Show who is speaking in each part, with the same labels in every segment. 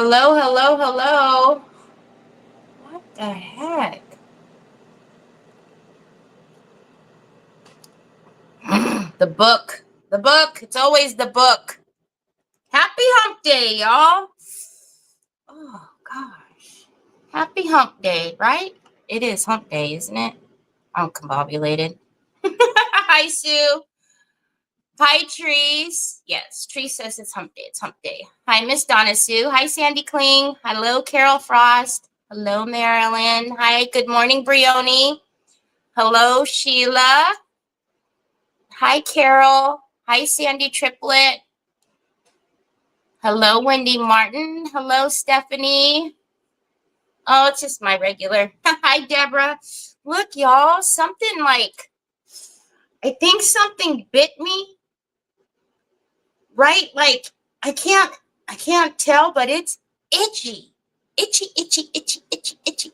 Speaker 1: Hello, hello, hello. What the heck? The book. The book. It's always the book. Happy hump day, y'all. Oh, gosh. Happy hump day, right? It is hump day, isn't it? I'm combobulated. Hi, Sue. Hi, Trees. Yes, Tree says it's hump day. It's hump day. Hi, Miss Donna Sue. Hi, Sandy Kling. Hello, Carol Frost. Hello, Marilyn. Hi, good morning, Brioni. Hello, Sheila. Hi, Carol. Hi, Sandy Triplet. Hello, Wendy Martin. Hello, Stephanie. Oh, it's just my regular. Hi, Deborah. Look, y'all, something like, I think something bit me. Right? Like, I can't tell, but it's itchy. Itchy, itchy, itchy, itchy, itchy.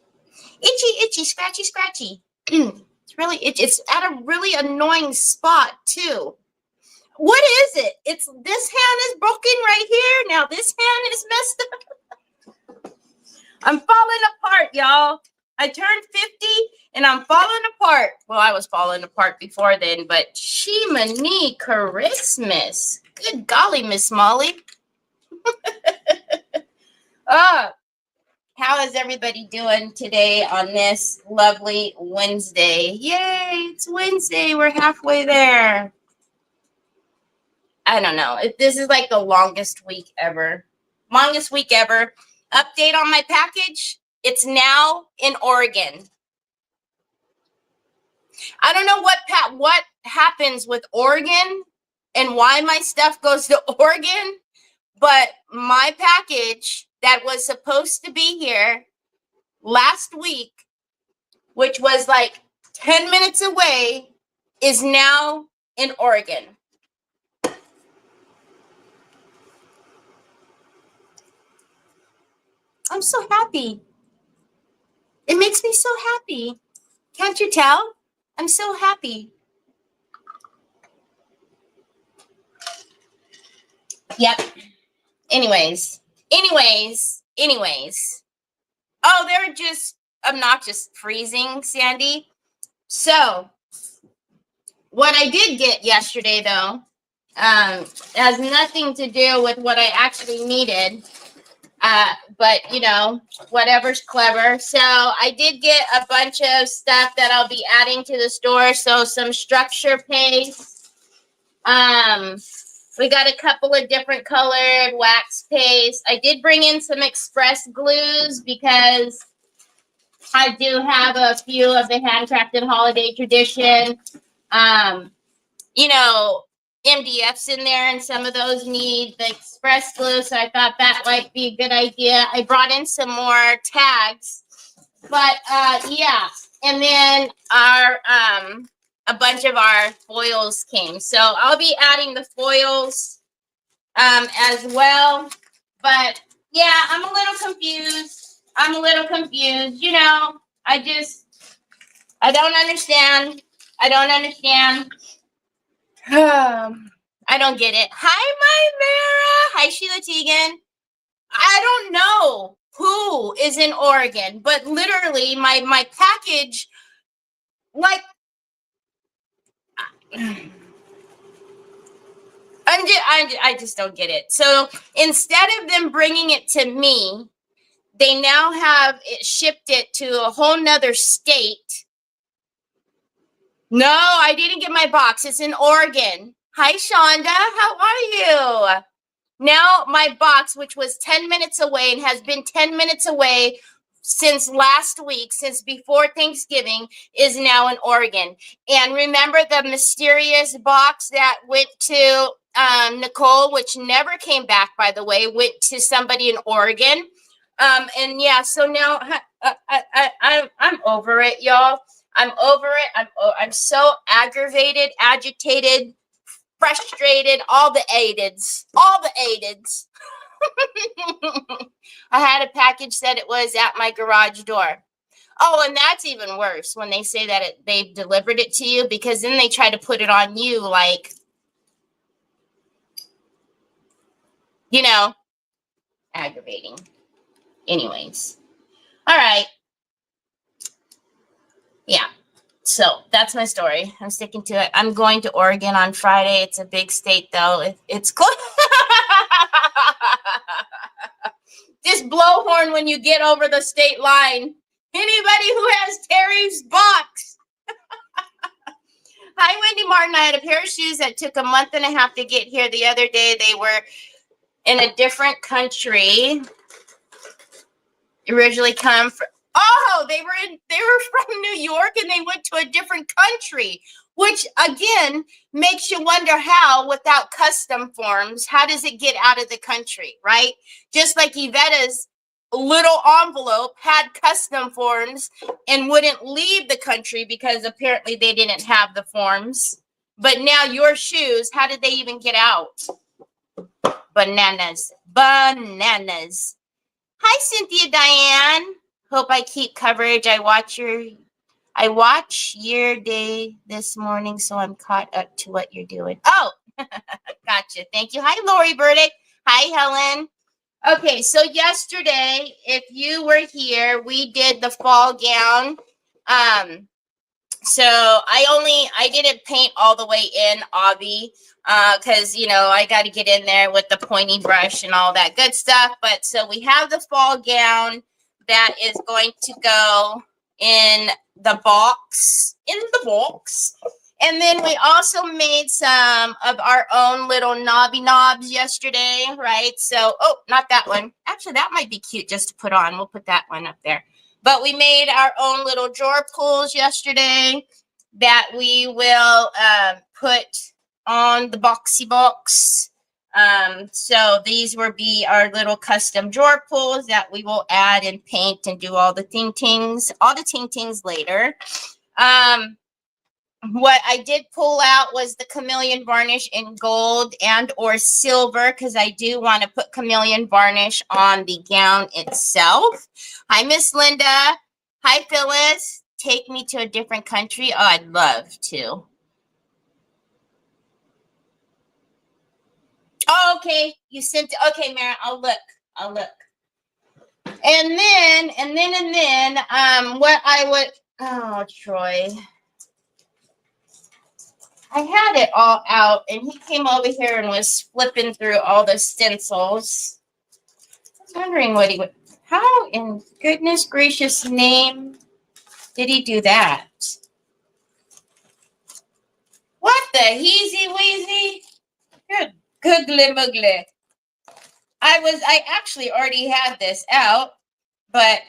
Speaker 1: Itchy, itchy, scratchy, scratchy. It's really itchy. It's at a really annoying spot, too. What is it? It's this hand is broken right here. Now this hand is messed up. I'm falling apart, y'all. I turned 50 and I'm falling apart. Well, I was falling apart before then, but Shimony Christmas. Good golly, Miss Molly. How is everybody doing today on this lovely Wednesday? Yay, it's Wednesday. We're halfway there. I don't know. This is like the longest week ever. Longest week ever. Update on my package. It's now in Oregon. I don't know what happens with Oregon and why my stuff goes to Oregon, but my package that was supposed to be here last week, which was like 10 minutes away, is now in Oregon. I'm so happy. It makes me so happy. Can't you tell? I'm so happy. Yep. Anyways. Oh, they're just obnoxious, freezing, Sandy. So, what I did get yesterday, though, has nothing to do with what I actually needed. But, you know, whatever's clever. So I did get a bunch of stuff that I'll be adding to the store. So some structure paste. We got a couple of different colored wax paste. I did bring in some express glues because I do have a few of the handcrafted holiday tradition. You know, MDFs in there, and some of those need the express glue, so I thought that might be a good idea. I brought in some more tags, but yeah, and then our a bunch of our foils came, so I'll be adding the foils as well. But yeah, I'm a little confused. You know, I don't understand. I don't get it. Hi, my Vera. Hi, Sheila Teagan. I don't know who is in Oregon, but literally my package, like, I just don't get it. So instead of them bringing it to me, they now have it shipped it to a whole nother state. No, I didn't get my box. It's in Oregon. Hi, Shonda. How are you? Now my box, which was 10 minutes away and has been 10 minutes away since last week, since before Thanksgiving, is now in Oregon. And remember the mysterious box that went to Nicole, which never came back, by the way, went to somebody in Oregon. And yeah, so now I'm over it, y'all. I'm over it. I'm so aggravated, agitated, frustrated, all the aids. I had a package said it was at my garage door. Oh, and that's even worse when they say that they've delivered it to you, because then they try to put it on you, like, you know, aggravating. Anyways. All right. Yeah. So that's my story. I'm sticking to it. I'm going to Oregon on Friday. It's a big state, though. It's close. Just blow horn when you get over the state line. Anybody who has Terry's box. Hi, Wendy Martin. I had a pair of shoes that took a month and a half to get here the other day. They were in a different country. Originally come from, oh, they were from New York and they went to a different country, which again makes you wonder how, without custom forms, how does it get out of the country, right? Just like Yvetta's little envelope had custom forms and wouldn't leave the country because apparently they didn't have the forms. But now your shoes, how did they even get out? Bananas. Bananas. Hi, Cynthia Diane. Hope I keep coverage. I watch your day this morning, so I'm caught up to what you're doing. Oh, gotcha. Thank you. Hi, Lori Burdick. Hi, Helen. Okay, so yesterday, if you were here, we did the fall gown. So I didn't paint all the way in, Avi, because, I got to get in there with the pointy brush and all that good stuff. But so we have the fall gown that is going to go in the box, And then we also made some of our own little knobby knobs yesterday, right? So, oh, not that one. Actually, that might be cute just to put on. We'll put that one up there. But we made our own little drawer pulls yesterday that we will put on the boxy box. So these will be our little custom drawer pulls that we will add and paint and do all the ting-tings later. What I did pull out was the chameleon varnish in gold and or silver, because I do want to put chameleon varnish on the gown itself. Hi, Miss Linda. Hi, Phyllis. Take me to a different country. Oh, I'd love to. Oh, okay. You sent it. Okay, Mara, I'll look. And then, what I would, oh, Troy. I had it all out, and he came over here and was flipping through all the stencils. I was wondering how in goodness gracious name did he do that? What the heezy weezy? Good googly moogly. I actually already had this out, but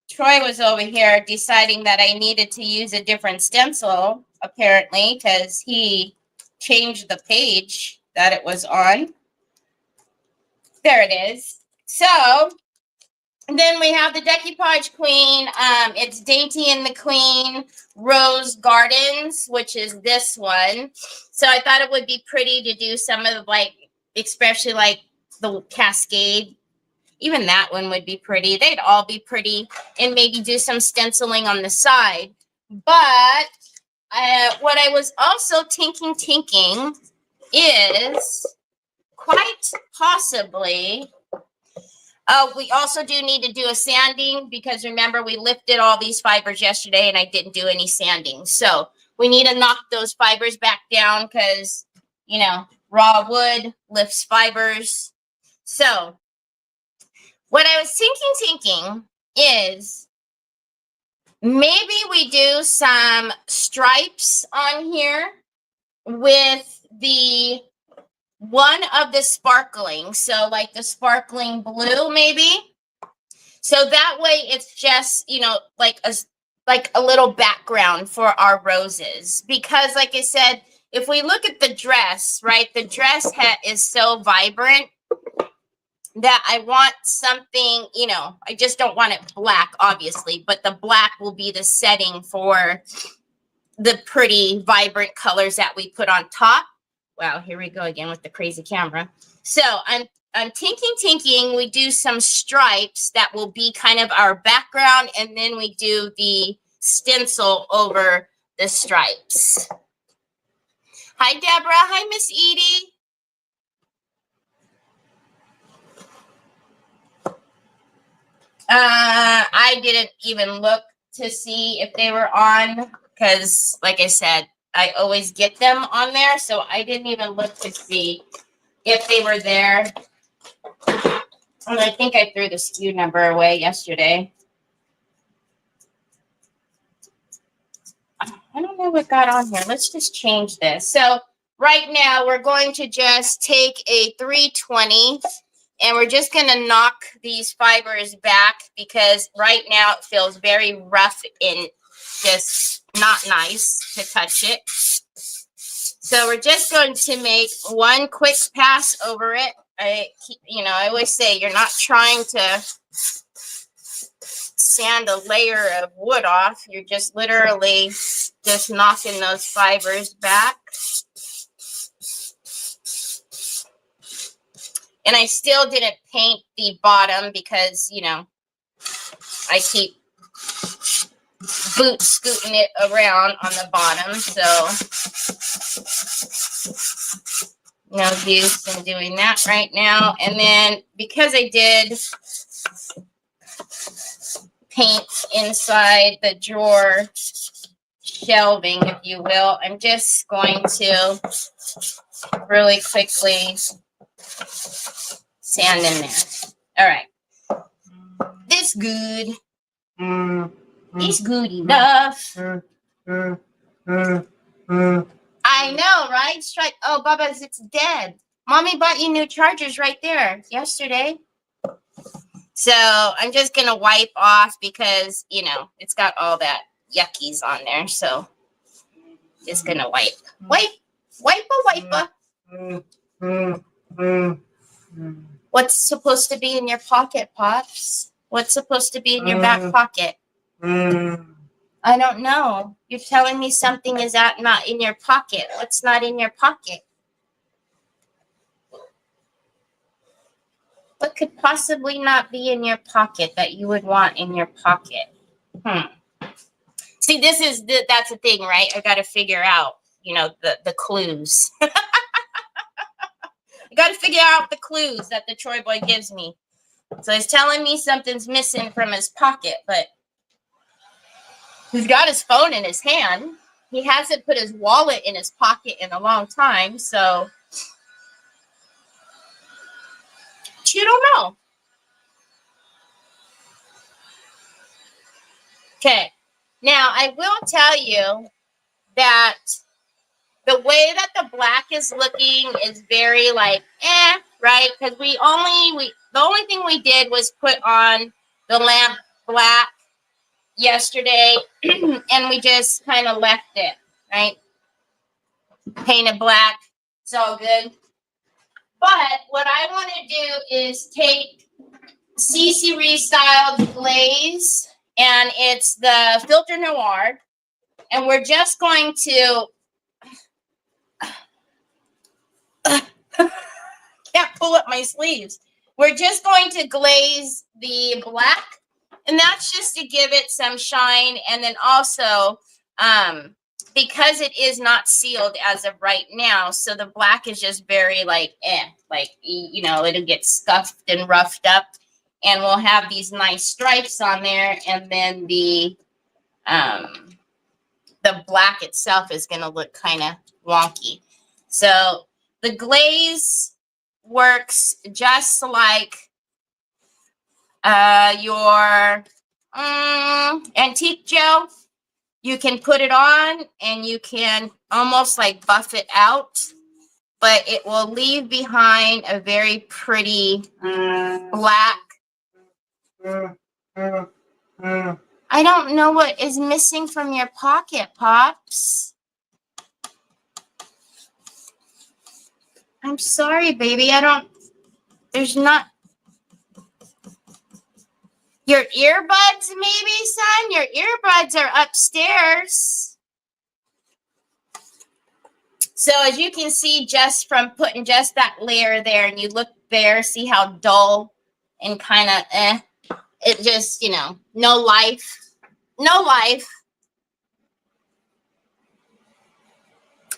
Speaker 1: Troy was over here deciding that I needed to use a different stencil, apparently, because he changed the page that it was on. There it is. So, then we have the Decoupage Queen. It's Dainty and the Queen Rose Gardens, which is this one. So I thought it would be pretty to do some of especially the Cascade. Even that one would be pretty. They'd all be pretty, and maybe do some stenciling on the side. But what I was also tinking is quite possibly, we also do need to do a sanding, because remember we lifted all these fibers yesterday and I didn't do any sanding. So we need to knock those fibers back down, because, raw wood lifts fibers. So what I was thinking is maybe we do some stripes on here with the one of the sparkling. So like the sparkling blue, maybe. So that way it's just, like a little background for our roses. Because like I said, if we look at the dress, right, the dress is so vibrant that I want something, I just don't want it black, obviously, but the black will be the setting for the pretty vibrant colors that we put on top. Wow, here we go again with the crazy camera. So I'm tinking, we do some stripes that will be kind of our background, and then we do the stencil over the stripes. Hi, Deborah. Hi, Miss Edie. I didn't even look to see if they were on because, like I said, I always get them on there. So I didn't even look to see if they were there. And I think I threw the SKU number away yesterday. I don't know what got on here. Let's just change this. So right now we're going to just take a 320 and we're just going to knock these fibers back because right now it feels very rough and just not nice to touch it. So we're just going to make one quick pass over it. I always say you're not trying to sand a layer of wood off. You're just literally just knocking those fibers back. And I still didn't paint the bottom because, I keep boot scooting it around on the bottom. So no use in doing that right now. And then because I did paint inside the drawer shelving, if you will, I'm just going to really quickly sand in there. All right. This good. It's good enough. I know, right? Strike. Oh, Bubba's, it's dead. Mommy bought you new chargers right there yesterday. So I'm just going to wipe off because, it's got all that yuckies on there. So just going to wipe. Wipe. What's supposed to be in your pocket, Pops? What's supposed to be in your back pocket? I don't know. You're telling me something is not in your pocket. What's not in your pocket? What could possibly not be in your pocket that you would want in your pocket? See, that's the thing, right? I got to figure out, the clues. I got to figure out the clues that the Troy boy gives me. So he's telling me something's missing from his pocket, but he's got his phone in his hand. He hasn't put his wallet in his pocket in a long time, so you don't know. Okay. Now, I will tell you that the way that the black is looking is very right? Because the only thing we did was put on the lamp black yesterday and we just kind of left it, right? Painted black. It's all good. But what I want to do is take CC Restyled Glaze, and it's the Filter Noir, and we're just going to can't pull up my sleeves. We're just going to glaze the black, and that's just to give it some shine, and then also because it is not sealed as of right now, so the black is just very it'll get scuffed and roughed up, and we'll have these nice stripes on there, and then the black itself is going to look kind of wonky. So the glaze works just like your antique gel. You can put it on and you can almost like buff it out, but it will leave behind a very pretty black. I don't know what is missing from your pocket, Pops. I'm sorry, baby. There's not. Your earbuds, maybe, son? Your earbuds are upstairs. So as you can see, just from putting just that layer there, and you look there, see how dull and kind of it just, no life. No life.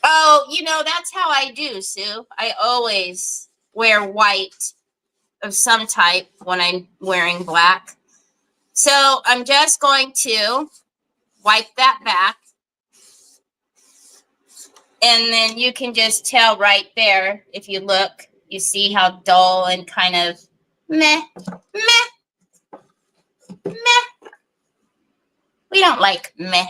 Speaker 1: Oh, that's how I do, Sue. I always wear white of some type when I'm wearing black. So I'm just going to wipe that back. And then you can just tell right there, if you look, you see how dull and kind of meh, meh, meh. We don't like meh.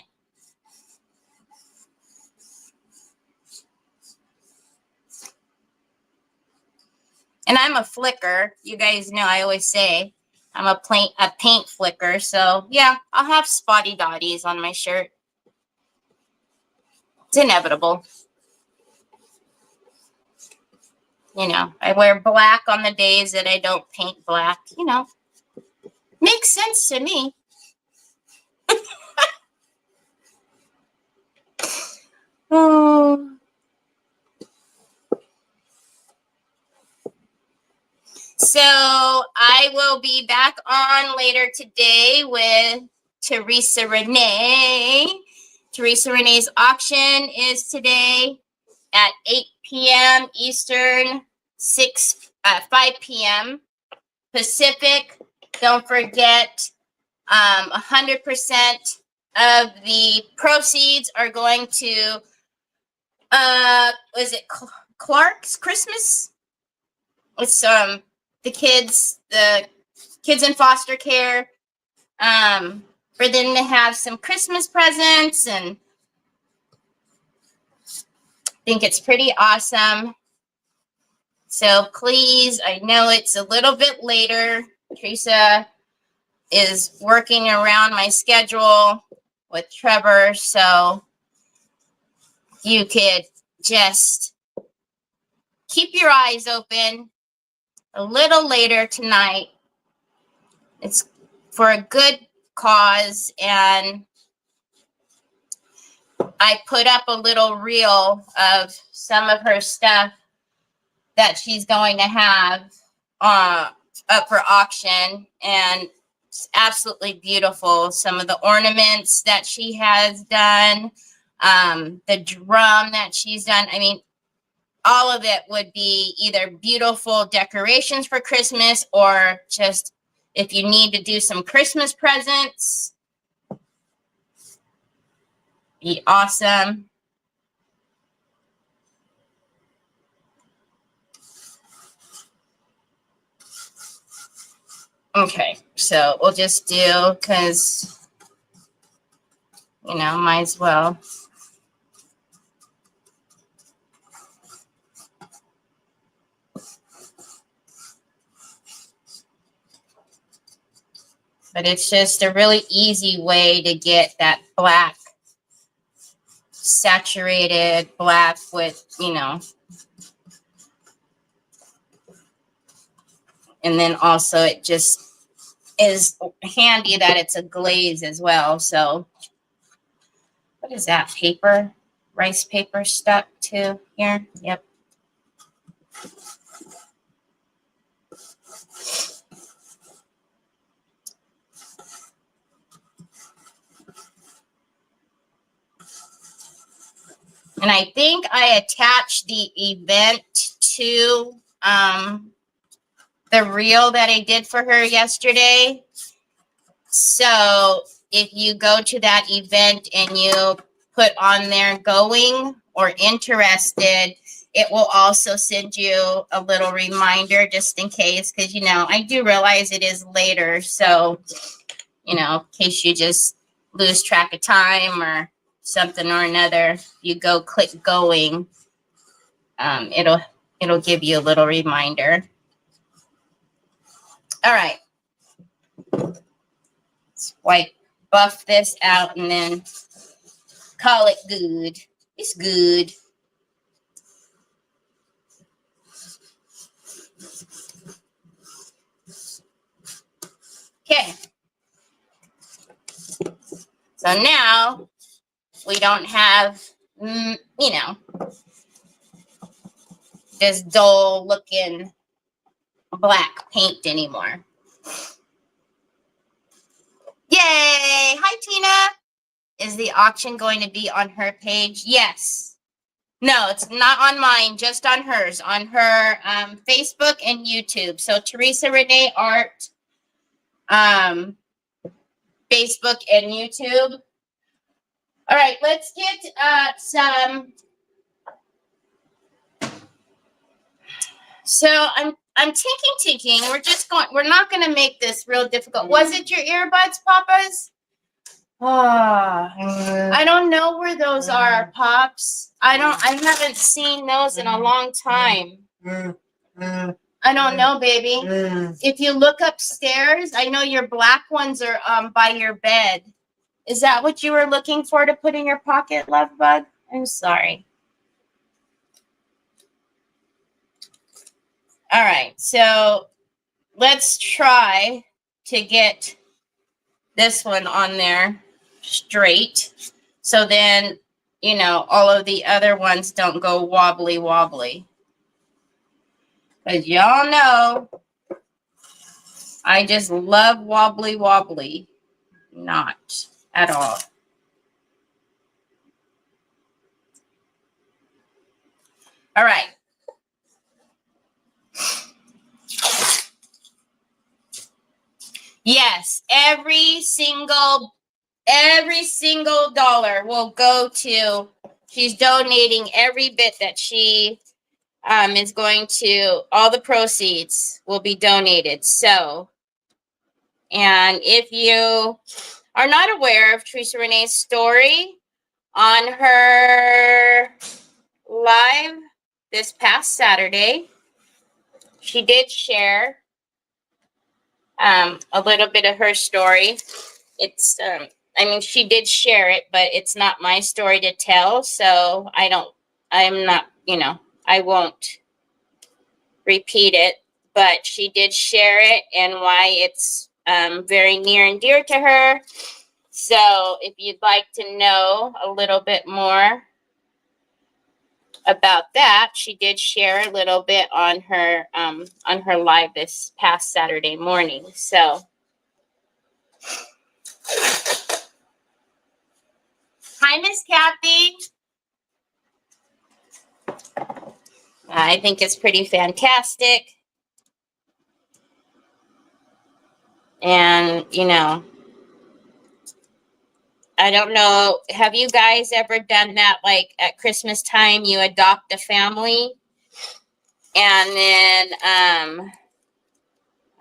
Speaker 1: And I'm a flicker. You guys know I always say I'm a paint flicker. So yeah, I'll have spotty dotties on my shirt. It's inevitable. You know, I wear black on the days that I don't paint black. You know, makes sense to me. Oh. So I will be back on later today with Teresa Renee. Teresa Renee's auction is today at 8 p.m. Eastern, 5 p.m. Pacific. Don't forget, 100% of the proceeds are going to, was it Clark's Christmas? It's the kids in foster care, for them to have some Christmas presents, and I think it's pretty awesome. So please, I know it's a little bit later. Teresa is working around my schedule with Trevor, so you could just keep your eyes open a little later tonight. It's for a good cause, and I put up a little reel of some of her stuff that she's going to have up for auction, and it's absolutely beautiful. Some of the ornaments that she has done, the drum that she's done. I mean, all of it would be either beautiful decorations for Christmas, or just if you need to do some Christmas presents, be awesome. Okay, so we'll just do, because, you know, might as well. But it's just a really easy way to get that black, saturated black with, you know, and then also it just is handy that it's a glaze as well. So what is that, paper? Rice paper stuck to here? Yep. And I think I attached the event to the reel that I did for her yesterday. So if you go to that event and you put on there going or interested, it will also send you a little reminder just in case, because, you know, I do realize it is later. So, you know, in case you just lose track of time or something or another, you go click going, it'll give you a little reminder. All right, let's buff this out and then call it good. It's good. Okay, so now we don't have, you know, this dull looking black paint anymore. Yay! Hi, Tina. Is the auction going to be on her page? Yes. No, it's not on mine, just on hers, on her Facebook and YouTube. So Teresa Renee Art, Facebook and YouTube. All right, let's get some. So I'm tinking. We're not gonna make this real difficult. Was it your earbuds, Papas? Ah, I don't know where those are, Pops. I haven't seen those in a long time. I don't know, baby. If you look upstairs, I know your black ones are by your bed. Is that what you were looking for to put in your pocket, love bug? I'm sorry. All right, so let's try to get this one on there straight. So then, you know, all of the other ones don't go wobbly. Because y'all know, I just love wobbly. Not at all. All right. Yes, every single dollar will go to, she's donating every bit that she is going to, all the proceeds will be donated. So, and if you are not aware of Teresa Renee's story, on her live this past Saturday, she did share a little bit of her story. It's, I mean, she did share it, but it's not my story to tell. So I'm not, you know, I won't repeat it, but she did share it and why it's very near and dear to her. So if you'd like to know a little bit more about that, she did share a little bit on her live this past Saturday morning. So hi, Miss Kathy. I think it's pretty fantastic. And, you know, I don't know, have you guys ever done that, like at Christmas time, you adopt a family and then,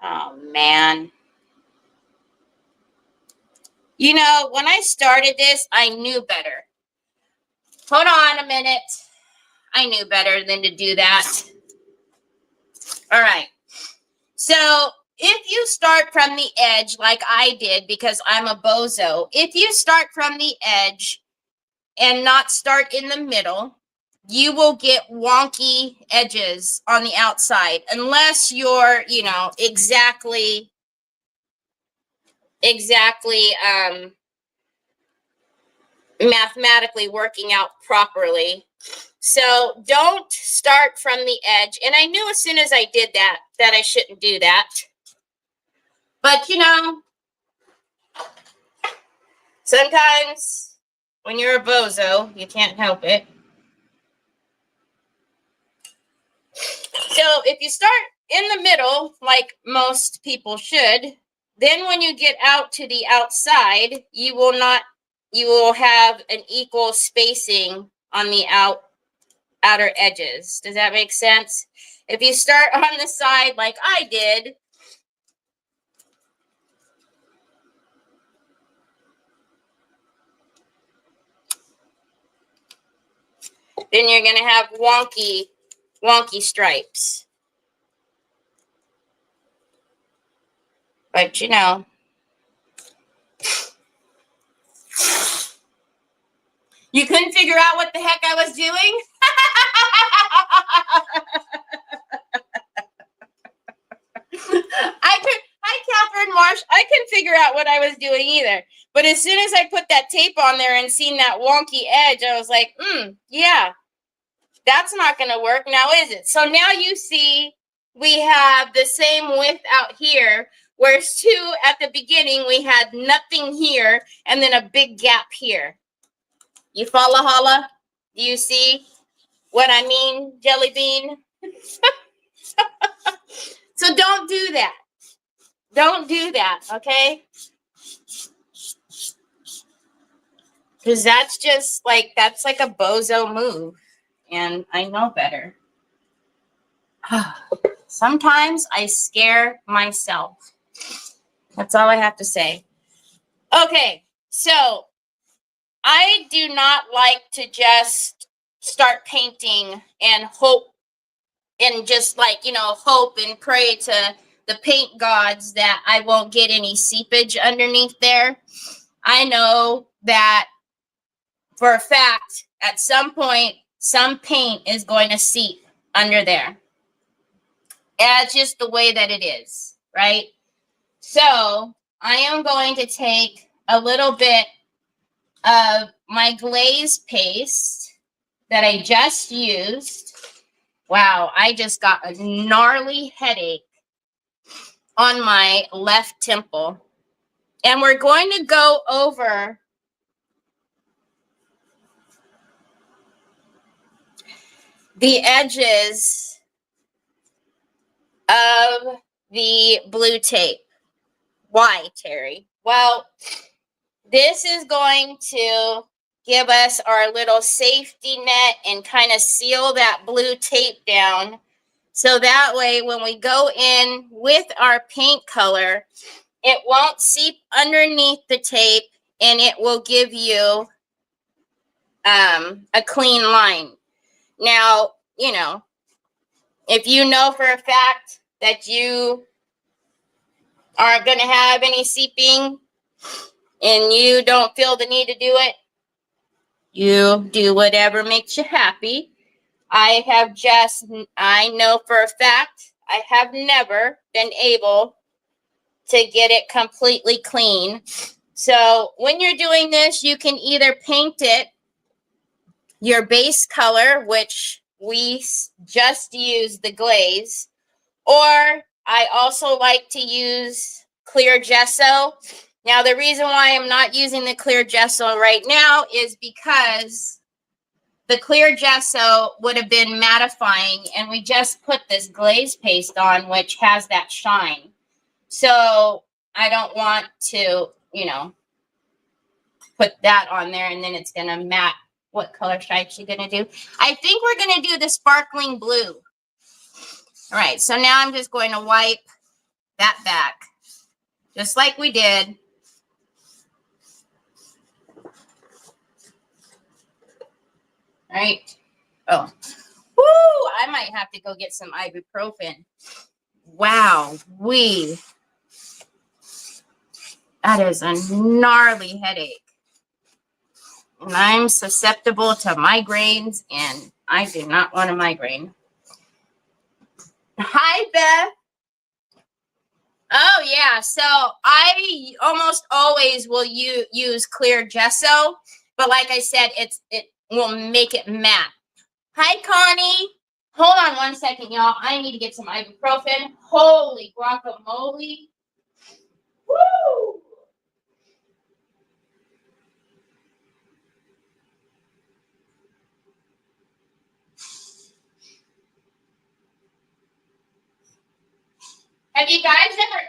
Speaker 1: oh man. You know, when I started this, I knew better. Hold on a minute. I knew better than to do that. All right. So if you start from the edge like I did, because I'm a bozo, if you start from the edge and not start in the middle, you will get wonky edges on the outside unless you're, you know, exactly mathematically working out properly. So don't start from the edge. And I knew as soon as I did that I shouldn't do that. But, you know, sometimes when you're a bozo, you can't help it. So if you start in the middle, like most people should, then when you get out to the outside, you will have an equal spacing on the outer edges. Does that make sense? If you start on the side like I did, then you're going to have wonky stripes. But, you know, you couldn't figure out what the heck I was doing? Hi, Catherine Marsh. I couldn't figure out what I was doing either. But as soon as I put that tape on there and seen that wonky edge, I was like, yeah, that's not going to work now, is it? So now you see we have the same width out here, whereas at the beginning, we had nothing here and then a big gap here. You follow, holla? Do you see what I mean, Jelly Bean? So don't do that. Don't do that, okay? Because that's just like, that's like a bozo move. And I know better. Sometimes I scare myself. That's all I have to say. Okay, so I do not like to just start painting and hope and just like, you know, hope and pray to the paint gods that I won't get any seepage underneath there. I know that for a fact, at some point, some paint is going to seep under there. That's just the way that it is, right? So I am going to take a little bit of my glaze paste that I just used. Wow, I just got a gnarly headache on my left temple. And we're going to go over the edges of the blue tape. Why, Terry? Well, this is going to give us our little safety net and kind of seal that blue tape down. So that way, when we go in with our paint color, it won't seep underneath the tape and it will give you a clean line. Now, you know, if you know for a fact that you aren't going to have any seeping and you don't feel the need to do it, you do whatever makes you happy. I know for a fact, I have never been able to get it completely clean. So when you're doing this, you can either paint it your base color, which we just used the glaze, or I also like to use clear gesso. Now, the reason why I'm not using the clear gesso right now is because the clear gesso would have been mattifying, and we just put this glaze paste on, which has that shine. So I don't want to, you know, put that on there, and then it's going to matte. What color should she going to do? I think we're going to do the sparkling blue. All right, so now I'm just going to wipe that back, just like we did. All right. Oh, woo! I might have to go get some ibuprofen. Wow, that is a gnarly headache. And I'm susceptible to migraines, and I do not want a migraine. Hi, Beth. Oh, yeah. So I almost always will use clear gesso, but like I said, it will make it matte. Hi, Connie. Hold on one second, y'all. I need to get some ibuprofen. Holy guacamole. Woo! Have you guys ever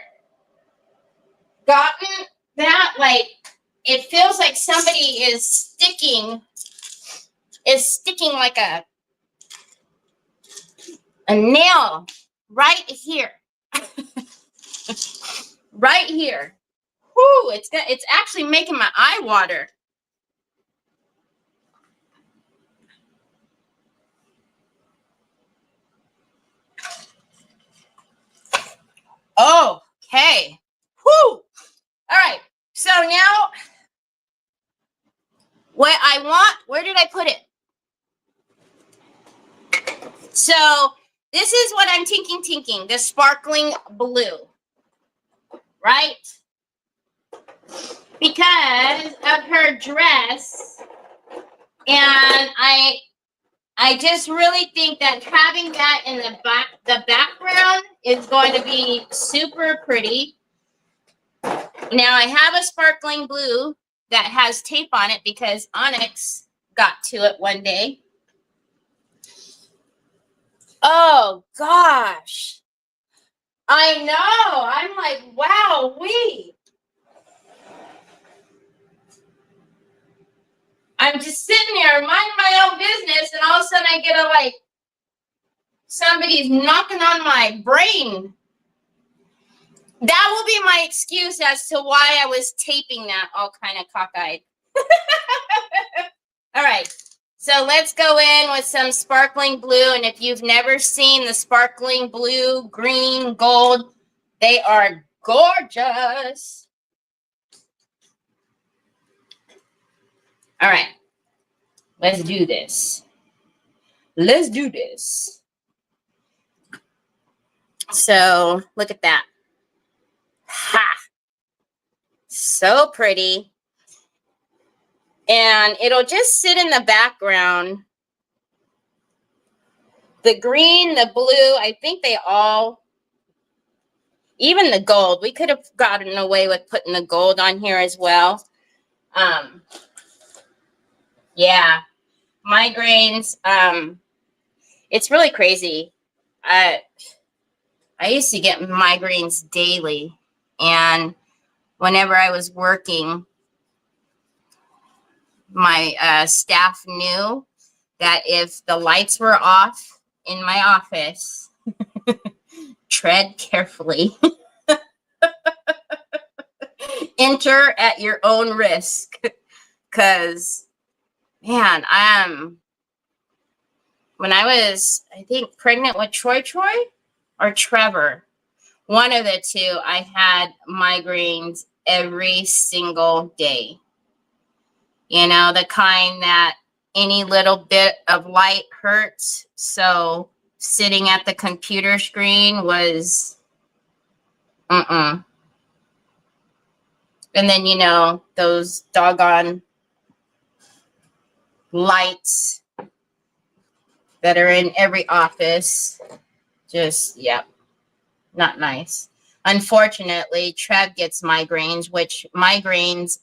Speaker 1: gotten that? Like, it feels like somebody is sticking like a nail right here. Right here. Whoo, it's actually making my eye water. Okay. Whoo. All right. So now what I want, where did I put it? So this is what I'm tinking, the sparkling blue, right? Because of her dress, and I just really think that having that in the background is going to be super pretty. Now I have a sparkling blue that has tape on it because Onyx got to it one day. Oh gosh. I know. I'm like, wow, I'm just sitting there minding my own business, and all of a sudden I get a like, somebody's knocking on my brain. That will be my excuse as to why I was taping that all kind of cockeyed. All right. So let's go in with some sparkling blue. And if you've never seen the sparkling blue, green, gold, they are gorgeous. All right. Let's do this. Let's do this. So look at that. Ha! So pretty. And it'll just sit in the background. The green, the blue, I think they all, even the gold, we could have gotten away with putting the gold on here as well. Yeah, migraines, it's really crazy. I used to get migraines daily, and whenever I was working, my staff knew that if the lights were off in my office, tread carefully. Enter at your own risk. Because, man, when I was, I think, pregnant with Troy or Trevor, one of the two, I had migraines every single day. You know, the kind that any little bit of light hurts. So sitting at the computer screen was, And then, you know, those doggone lights that are in every office. Just, yeah, not nice. Unfortunately, Trev gets migraines, which migraines,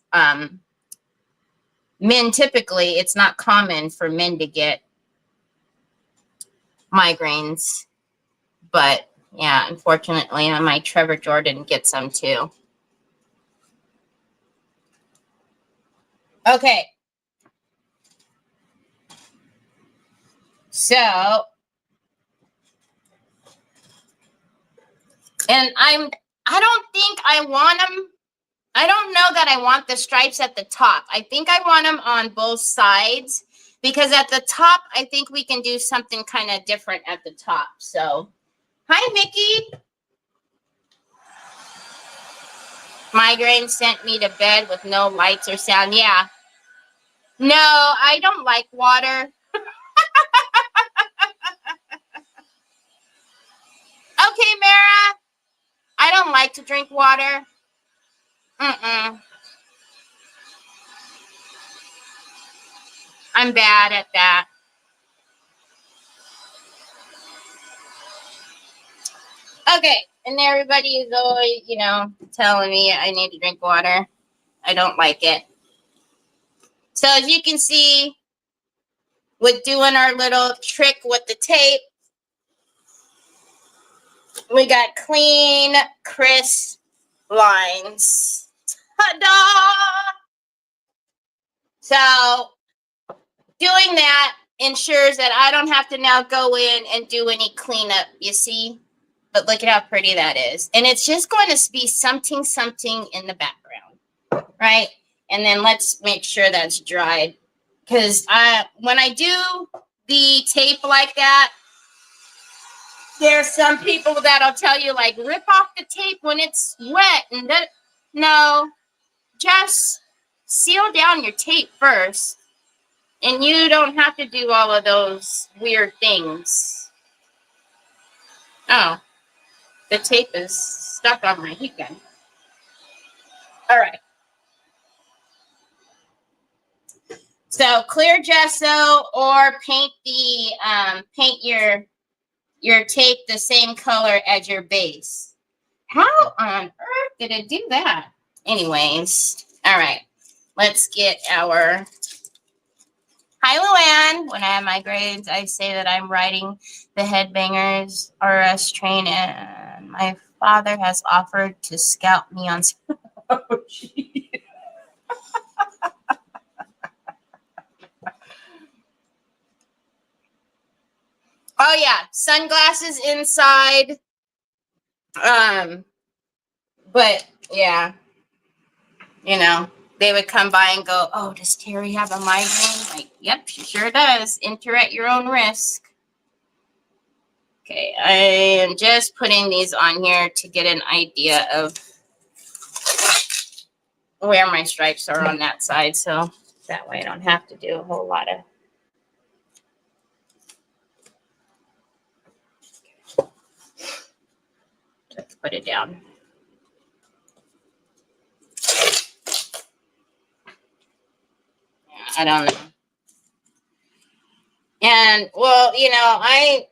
Speaker 1: men typically, it's not common for men to get migraines. But, yeah, unfortunately, my Trevor Jordan gets some too. Okay. So, and I don't think I want them. I don't know that I want the stripes at the top. I think I want them on both sides, because at the top, I think we can do something kind of different at the top. So, hi, Mickey. Migraine sent me to bed with no lights or sound. Yeah. No, I don't like water. Okay, Mara. I don't like to drink water. I'm bad at that. Okay, and everybody is always, you know, telling me I need to drink water. I don't like it. So as you can see, with doing our little trick with the tape, we got clean, crisp lines. Ta-da! So doing that ensures that I don't have to now go in and do any cleanup, you see? But look at how pretty that is. And it's just going to be something in the background, right? And then let's make sure that's dried. Because when I do the tape like that, there's some people that'll tell you, like, rip off the tape when it's wet. And that, no, just seal down your tape first. And you don't have to do all of those weird things. Oh, the tape is stuck on my heat gun. All right. So clear gesso, or paint your tape the same color as your base. How on earth did it do that? Anyways, all right. Let's get our... Hi, Luann. When I have my grades, I say that I'm riding the Headbangers RS train, and my father has offered to scout me on... Oh, geez. Oh yeah, sunglasses inside. But yeah, you know, they would come by and go, "Oh, does Terry have a migraine?" Like, yep, she sure does. Enter at your own risk. Okay, I am just putting these on here to get an idea of where my stripes are on that side, so that way I don't have to do a whole lot of. Let's put it down. I don't know. And well, you know,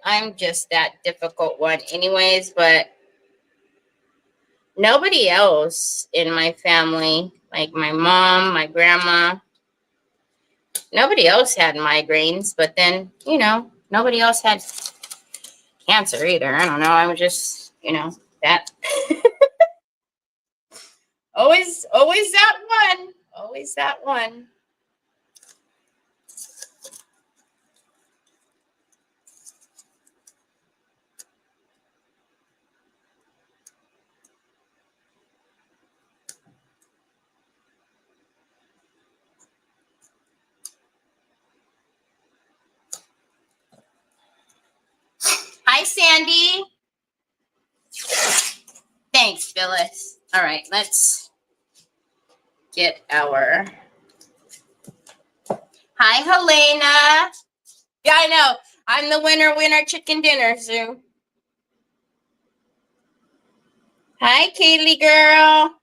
Speaker 1: I'm just that difficult one anyways, but nobody else in my family, like my mom, my grandma, nobody else had migraines, but then, you know, nobody else had cancer either. I don't know. I was just, you know, that always that one. Always that one. Hi, Sandy. Thanks, Phyllis. All right, let's get our. Hi, Helena. Yeah, I know. I'm the winner chicken dinner, Sue. Hi, Kaylee girl.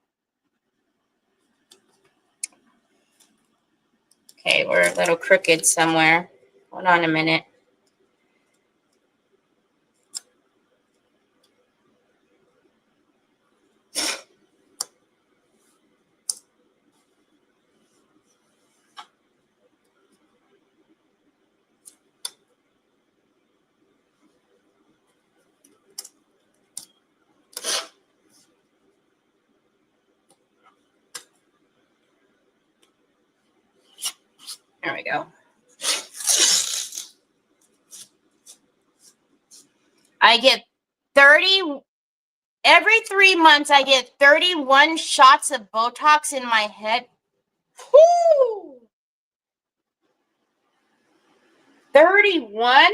Speaker 1: Okay, we're a little crooked somewhere. Hold on a minute. There we go. I get 30, every 3 months, I get 31 shots of Botox in my head. Whoo! 31?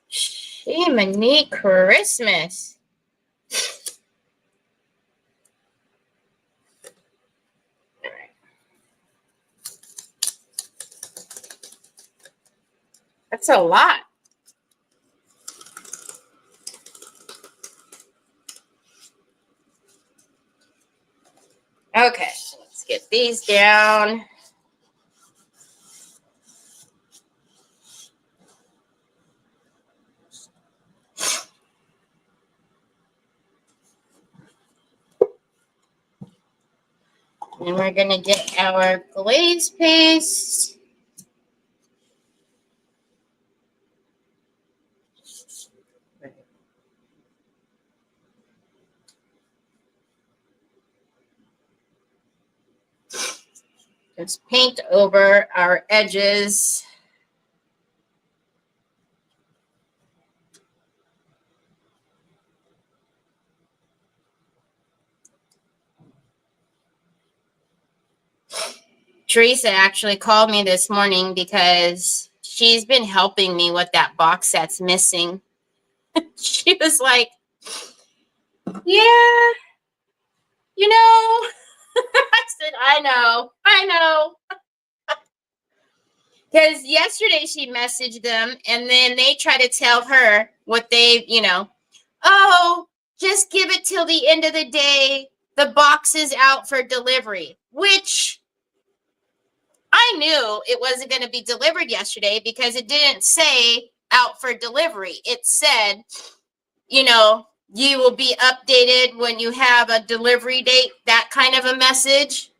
Speaker 1: Jiminy Christmas. All right. That's a lot. Okay, let's get these down. And we're going to get our glaze paste. Just paint over our edges. Teresa actually called me this morning because she's been helping me with that box that's missing. She was like, yeah, you know. I said, I know. Because yesterday she messaged them and then they try to tell her what they, you know, oh, just give it till the end of the day. The box is out for delivery, which I knew it wasn't going to be delivered yesterday because it didn't say out for delivery. It said, you know, you will be updated when you have a delivery date, that kind of a message.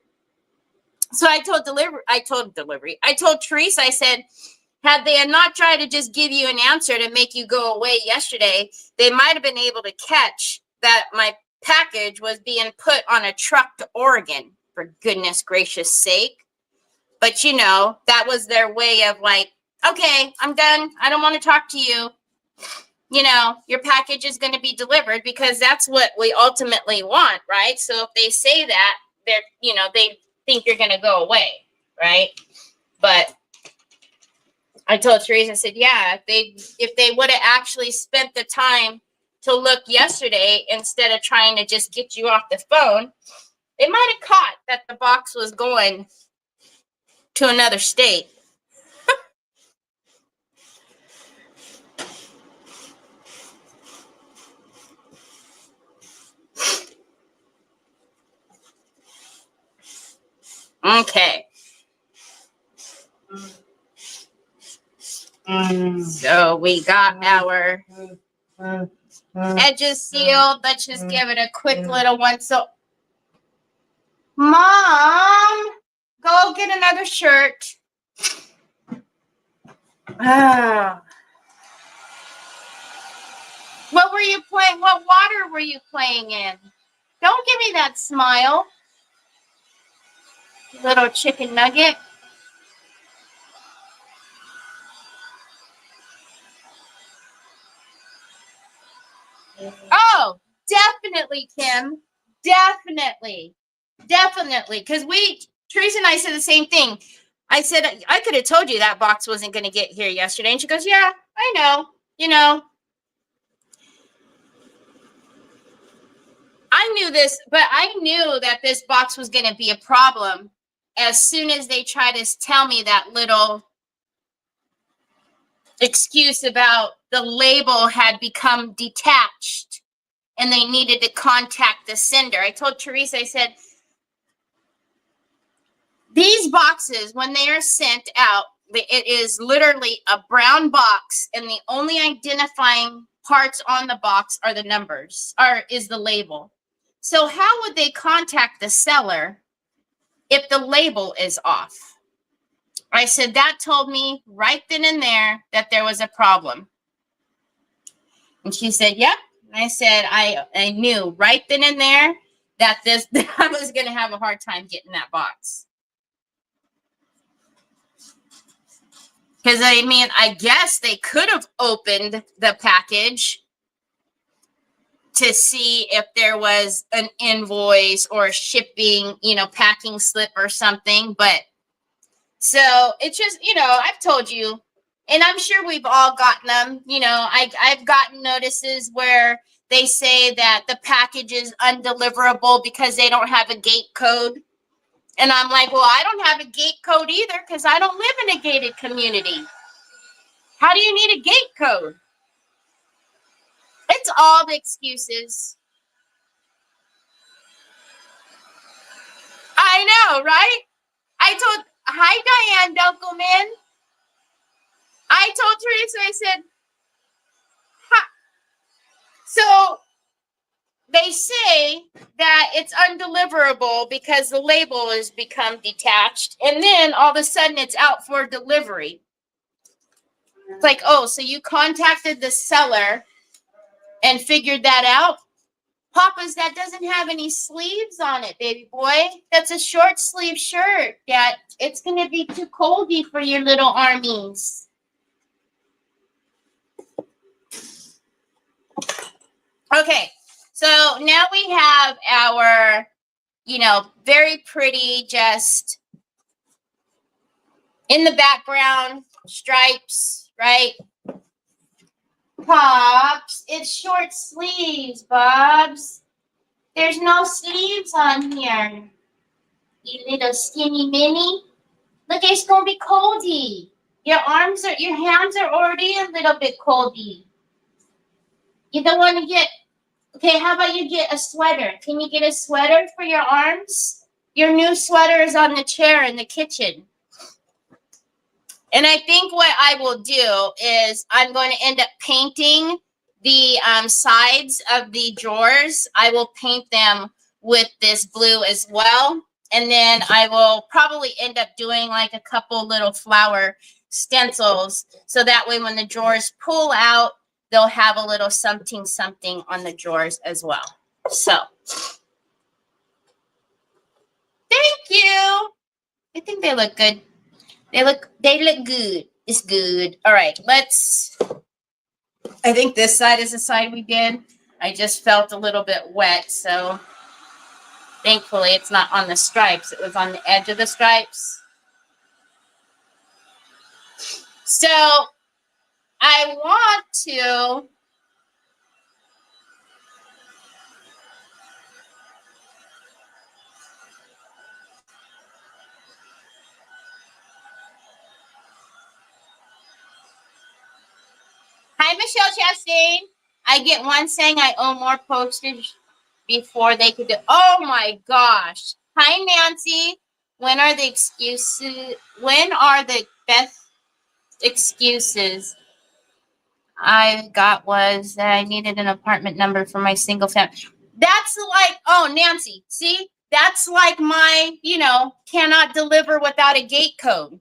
Speaker 1: So I told Teresa, I said, had they not tried to just give you an answer to make you go away yesterday, they might have been able to catch that my package was being put on a truck to Oregon, for goodness gracious sake. But, you know, that was their way of like, okay, I'm done. I don't want to talk to you. You know, your package is going to be delivered, because that's what we ultimately want, right? So if they say that, they're, you know, they think you're going to go away, right? But I told Teresa, I said, yeah, if they would have actually spent the time to look yesterday instead of trying to just get you off the phone, they might have caught that the box was going to another state. Okay. So we got our edges sealed. Let's just give it a quick little one. So, Mom, go get another shirt. Ah. What were you playing? What water were you playing in? Don't give me that smile. Little chicken nugget. Oh, definitely, Kim. Definitely. Definitely. Because Teresa and I said the same thing. I said, I could have told you that box wasn't going to get here yesterday. And she goes, yeah, I know. You know, I knew this, but I knew that this box was going to be a problem as soon as they tried to tell me that little excuse about the label had become detached and they needed to contact the sender. I told Teresa, I said, these boxes, when they are sent out, it is literally a brown box, and the only identifying parts on the box are the numbers, or is the label. So how would they contact the seller if the label is off? I said, that told me right then and there that there was a problem. And she said, yep. And I said, I knew right then and there that I was going to have a hard time getting that box. Because, I mean, I guess they could have opened the package to see if there was an invoice or a shipping, you know, packing slip or something. But so it's just, you know, I've told you, and I'm sure we've all gotten them. You know, I've gotten notices where they say that the package is undeliverable because they don't have a gate code. And I'm like, well, I don't have a gate code either because I don't live in a gated community. How do you need a gate code? It's all the excuses. I know, right? Hi, Diane Dunkelman. I told Teresa, I said, ha. So they say that it's undeliverable because the label has become detached, and then all of a sudden it's out for delivery. It's like, oh, so you contacted the seller and figured that out? Papa's, that doesn't have any sleeves on it, baby boy. That's a short sleeve shirt. That it's going to be too coldy for your little armies. Okay, so now we have our, you know, very pretty, just in the background stripes, right? Pops, it's short sleeves, Bobs. There's no sleeves on here. You little skinny mini. Look, it's gonna be coldy. Your hands are already a little bit coldy. You don't want to get, okay, how about you get a sweater? Can you get a sweater for your arms? Your new sweater is on the chair in the kitchen. And I think what I will do is I'm going to end up painting the sides of the drawers. I will paint them with this blue as well. And then I will probably end up doing like a couple little flower stencils. So that way when the drawers pull out, they'll have a little something on the drawers as well. So, thank you. I think they look good. They look good. It's good. All right, I think this side is the side we did. I just felt a little bit wet, so thankfully it's not on the stripes. It was on the edge of the stripes. So I want to Hi, Michelle Chastain. I get one saying I owe more postage before they could do. Oh my gosh. Hi, Nancy. When are the excuses? When are the best excuses I got was that I needed an apartment number for my single family? That's like, oh, Nancy, see? That's like my, cannot deliver without a gate code.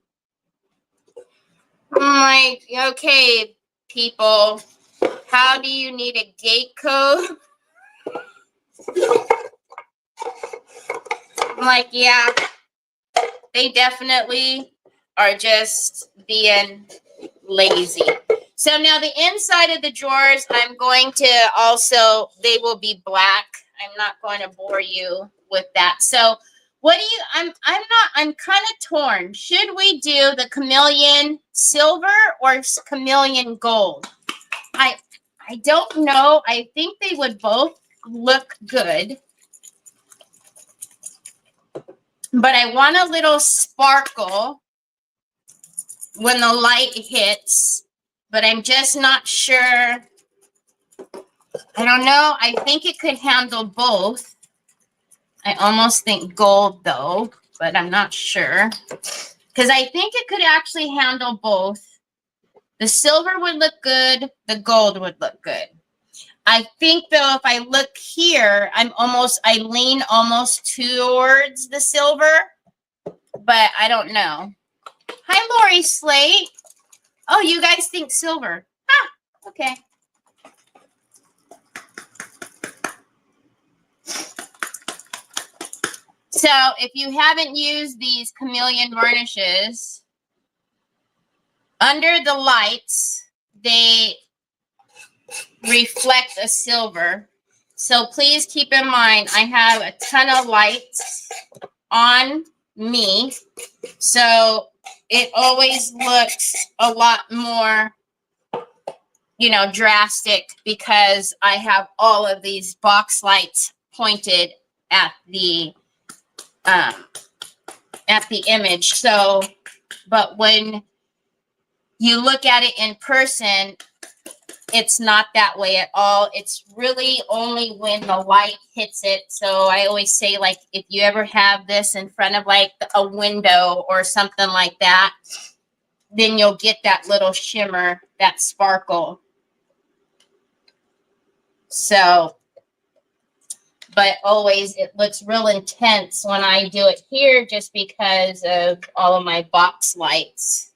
Speaker 1: I'm like, okay, people, how do you need a gate code? I'm like, yeah, they definitely are just being lazy. So now the inside of the drawers, I'm going to also, they will be black. I'm not going to bore you with that. So what do you, I'm kind of torn. Should we do the chameleon silver or chameleon gold? I don't know. I think they would both look good. But I want a little sparkle when the light hits. But I'm just not sure. I don't know. I think it could handle both. I almost think gold, though. But I'm not sure. Because I think it could actually handle both. The silver would look good. The gold would look good. I think, though, if I look here, I lean almost towards the silver, but I don't know. Hi, Lori Slate. Oh, you guys think silver. Ah, okay. So if you haven't used these chameleon varnishes, under the lights, they reflect a silver. So please keep in mind, I have a ton of lights on me. So it always looks a lot more, drastic because I have all of these box lights pointed at the image. So, but when you look at it in person, it's not that way at all. It's really only when the light hits it. So I always say, like, if you ever have this in front of like a window or something like that, then you'll get that little shimmer, that sparkle. So, but always it looks real intense when I do it here just because of all of my box lights.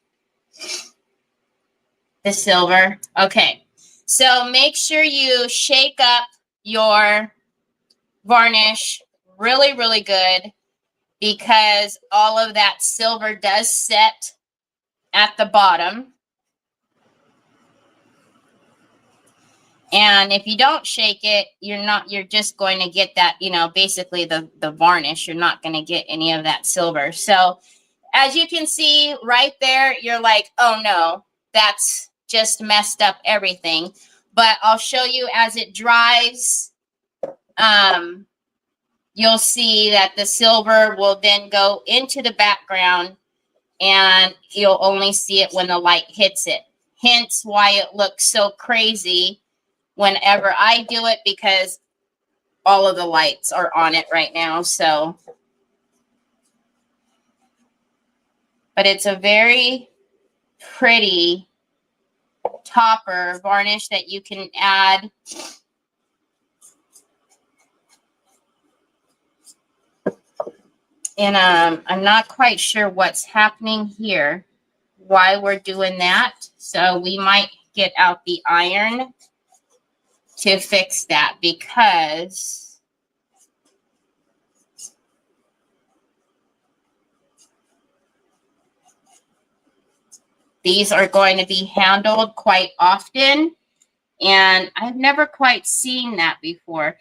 Speaker 1: The silver. Okay. So make sure you shake up your varnish really, really good because all of that silver does set at the bottom. And if you don't shake it, you're just going to get that, basically the varnish. You're not going to get any of that silver. So as you can see right there, you're like, oh no, that's just messed up everything. But I'll show you as it dries. You'll see that the silver will then go into the background and you'll only see it when the light hits it. Hence why it looks so crazy whenever I do it, because all of the lights are on it right now. So, but it's a very pretty topper varnish that you can add. And I'm not quite sure what's happening here, why we're doing that. So we might get out the iron to fix that, because These are going to be handled quite often, and I've never quite seen that before.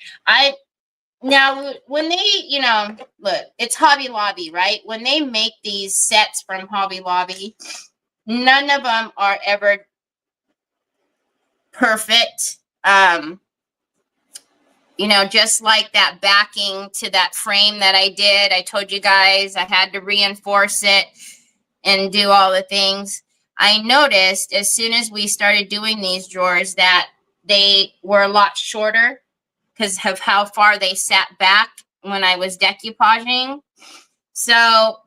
Speaker 1: Now, when they, you know, look, it's Hobby Lobby, right? When they make these sets from Hobby Lobby, none of them are ever perfect. You know, just like that backing to that frame that I did. I told you guys I had to reinforce it and do all the things. I noticed as soon as we started doing these drawers that they were a lot shorter because of how far they sat back when I was decoupaging. So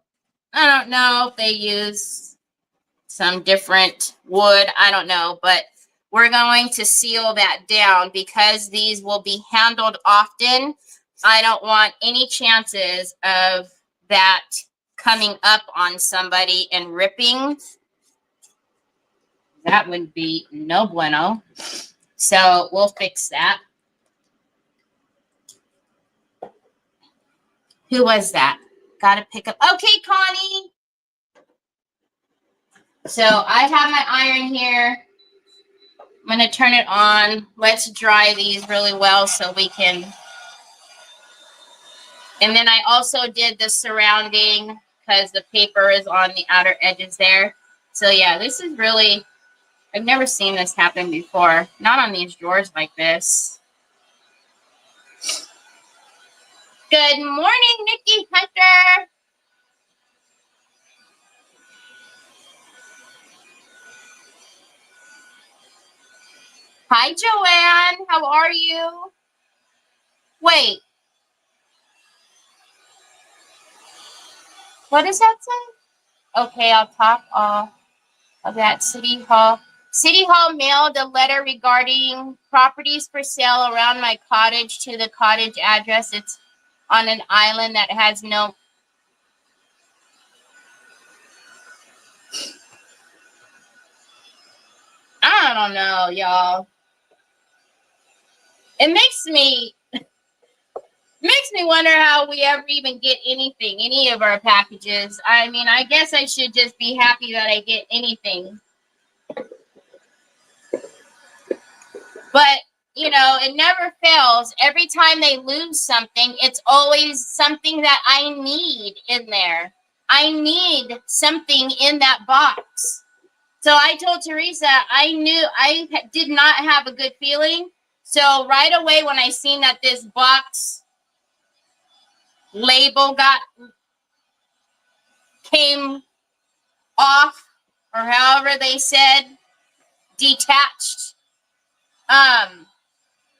Speaker 1: I don't know if they use some different wood. I don't know, but we're going to seal that down because these will be handled often. I don't want any chances of that coming up on somebody and ripping. That would be no bueno. So we'll fix that. Who was that? Got to pick up. Okay, Connie. So I have my iron here. I'm going to turn it on. Let's dry these really well so we can. And then I also did the surrounding because the paper is on the outer edges there. So yeah, this is really, I've never seen this happen before. Not on these drawers like this. Good morning, Nikki Hunter. Hi, Joanne. How are you? Wait. What does that say? Okay, I'll top off of that City Hall. City Hall mailed a letter regarding properties for sale around my cottage to the cottage address. It's on an island that has no... I don't know, y'all. It makes me wonder how we ever even get anything, any of our packages. I mean, I guess I should just be happy that I get anything. But, you know, it never fails. Every time they lose something, it's always something that I need in there. I need something in that box. So I told Teresa, I knew I did not have a good feeling. So right away when I seen that this box label came off, or however they said, detached, I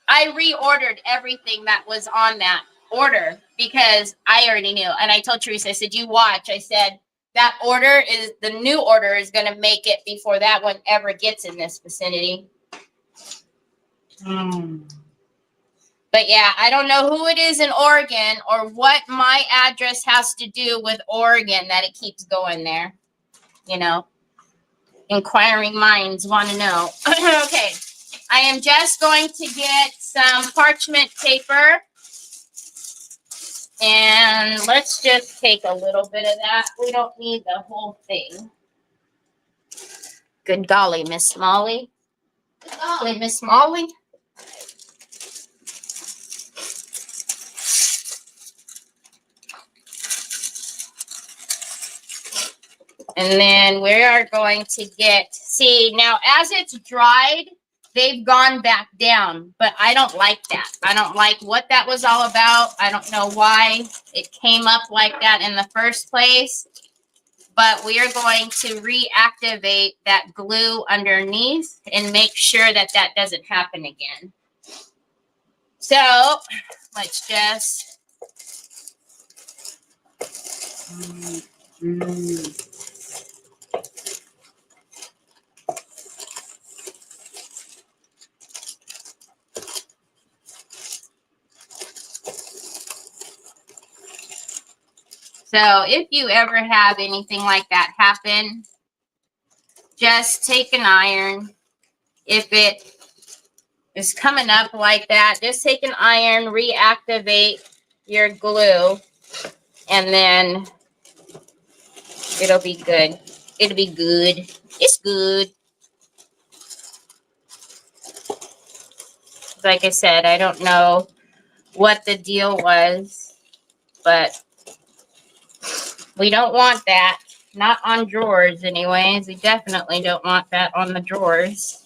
Speaker 1: reordered everything that was on that order because I already knew. And I told Teresa, I said, you watch. I said, that order is, the new order is going to make it before that one ever gets in this vicinity. But yeah, I don't know who it is in Oregon or what my address has to do with Oregon that it keeps going there. You know, inquiring minds want to know. Okay, I am just going to get some parchment paper. And let's just take a little bit of that. We don't need the whole thing. Good golly, Miss Molly. Good golly, Miss Molly. And then we are going to get, see, now as it's dried, they've gone back down, but I don't like that. I don't like what that was all about. I don't know why it came up like that in the first place, but we are going to reactivate that glue underneath and make sure that that doesn't happen again. So let's just... So if you ever have anything like that happen, just take an iron. If it is coming up like that, just take an iron, reactivate your glue, and then it'll be good. It'll be good. It's good. Like I said, I don't know what the deal was, but we don't want that. Not on drawers anyways. We definitely don't want that on the drawers.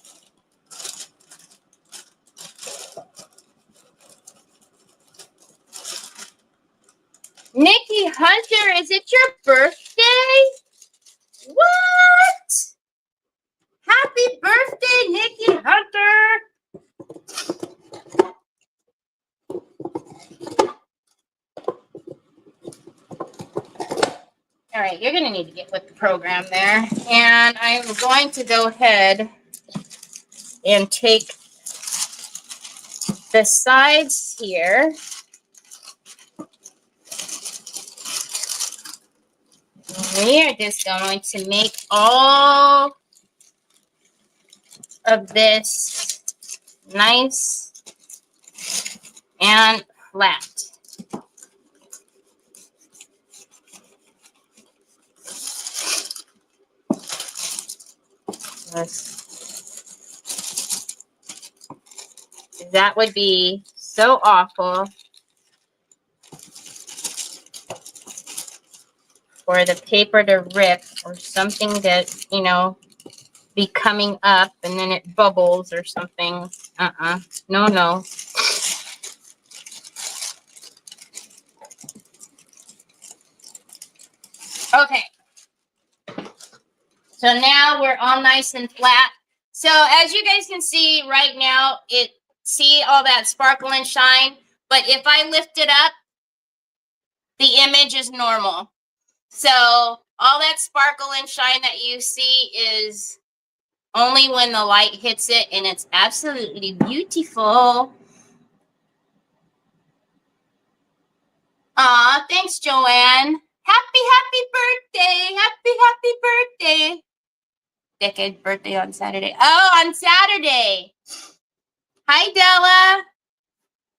Speaker 1: Nikki Hunter, is it your birthday? What? Happy birthday, Nikki Hunter. All right, you're going to need to get with the program there. And I'm going to go ahead and take the sides here. We are just going to make all of this nice and flat. That would be so awful for the paper to rip or something that, you know, be coming up and then it bubbles or something. No, no. Okay. So now we're all nice and flat. So as you guys can see right now, see all that sparkle and shine. But if I lift it up, the image is normal. So all that sparkle and shine that you see is only when the light hits it, and it's absolutely beautiful. Aw, thanks, Joanne. Happy birthday. Happy birthday. Decade birthday on Saturday. Oh, on Saturday. Hi, Della.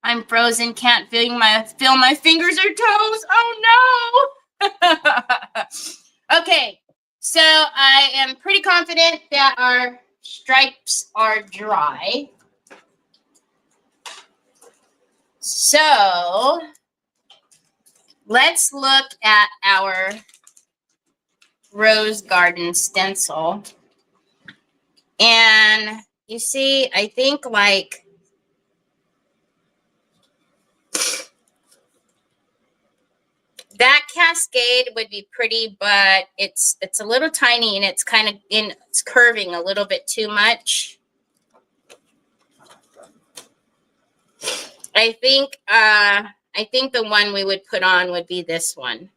Speaker 1: I'm frozen. Can't feel my fingers or toes. Oh, no. Okay. So I am pretty confident that our stripes are dry. So let's look at our rose garden stencil. And you see, I think like that cascade would be pretty, but it's a little tiny and it's kind of it's curving a little bit too much. I think the one we would put on would be this one.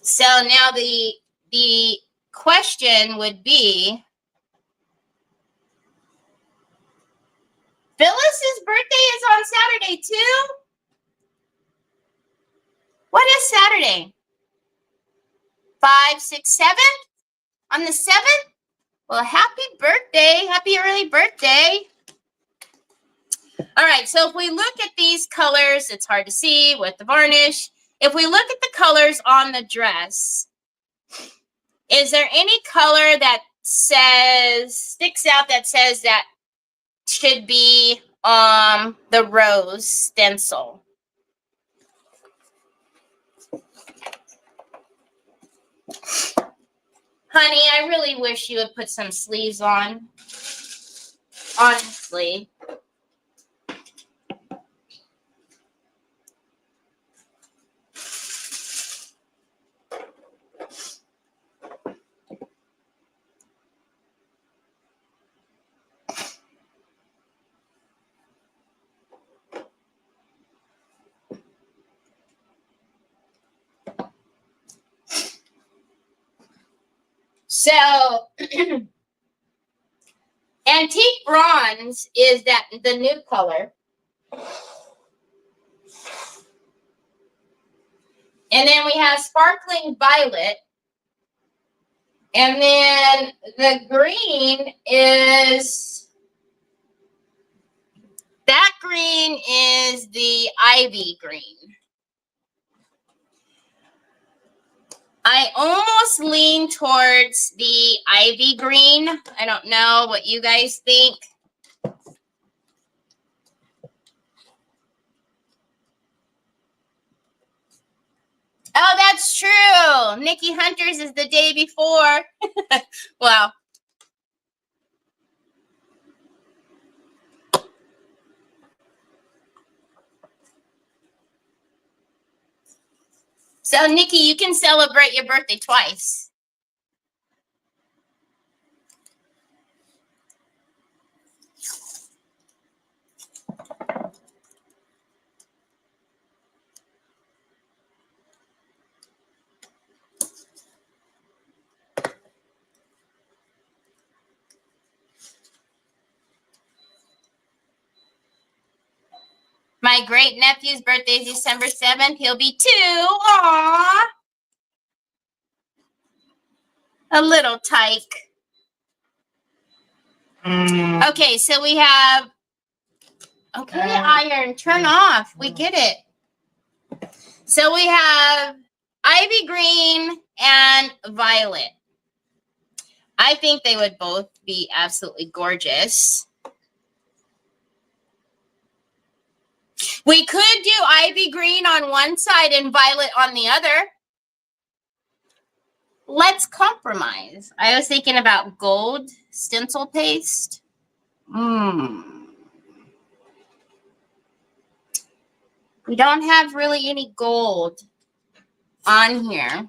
Speaker 1: So now the question would be, Phyllis's birthday is on Saturday too? What is Saturday? 5, 6, 7? On the 7th? Well, happy birthday. Happy early birthday. All right, so if we look at these colors, it's hard to see with the varnish. If we look at the colors on the dress, is there any color that sticks out that says that should be the rose stencil? Honey, I really wish you would put some sleeves on. Honestly. So, antique bronze is the new color. And then we have sparkling violet. And then the green is That green is the ivy green. I almost lean towards the ivy green. I don't know what you guys think. Oh, that's true. Nikki Hunter's is the day before. Well, so Nikki, you can celebrate your birthday twice. My great nephew's birthday is December 7th. He'll be 2. Aww. A little tyke. Okay, so we have, okay, iron, turn off. We get it. So we have ivy green and violet. I think they would both be absolutely gorgeous. We could do ivy green on one side and violet on the other. Let's compromise. I was thinking about gold stencil paste. We don't have really any gold on here.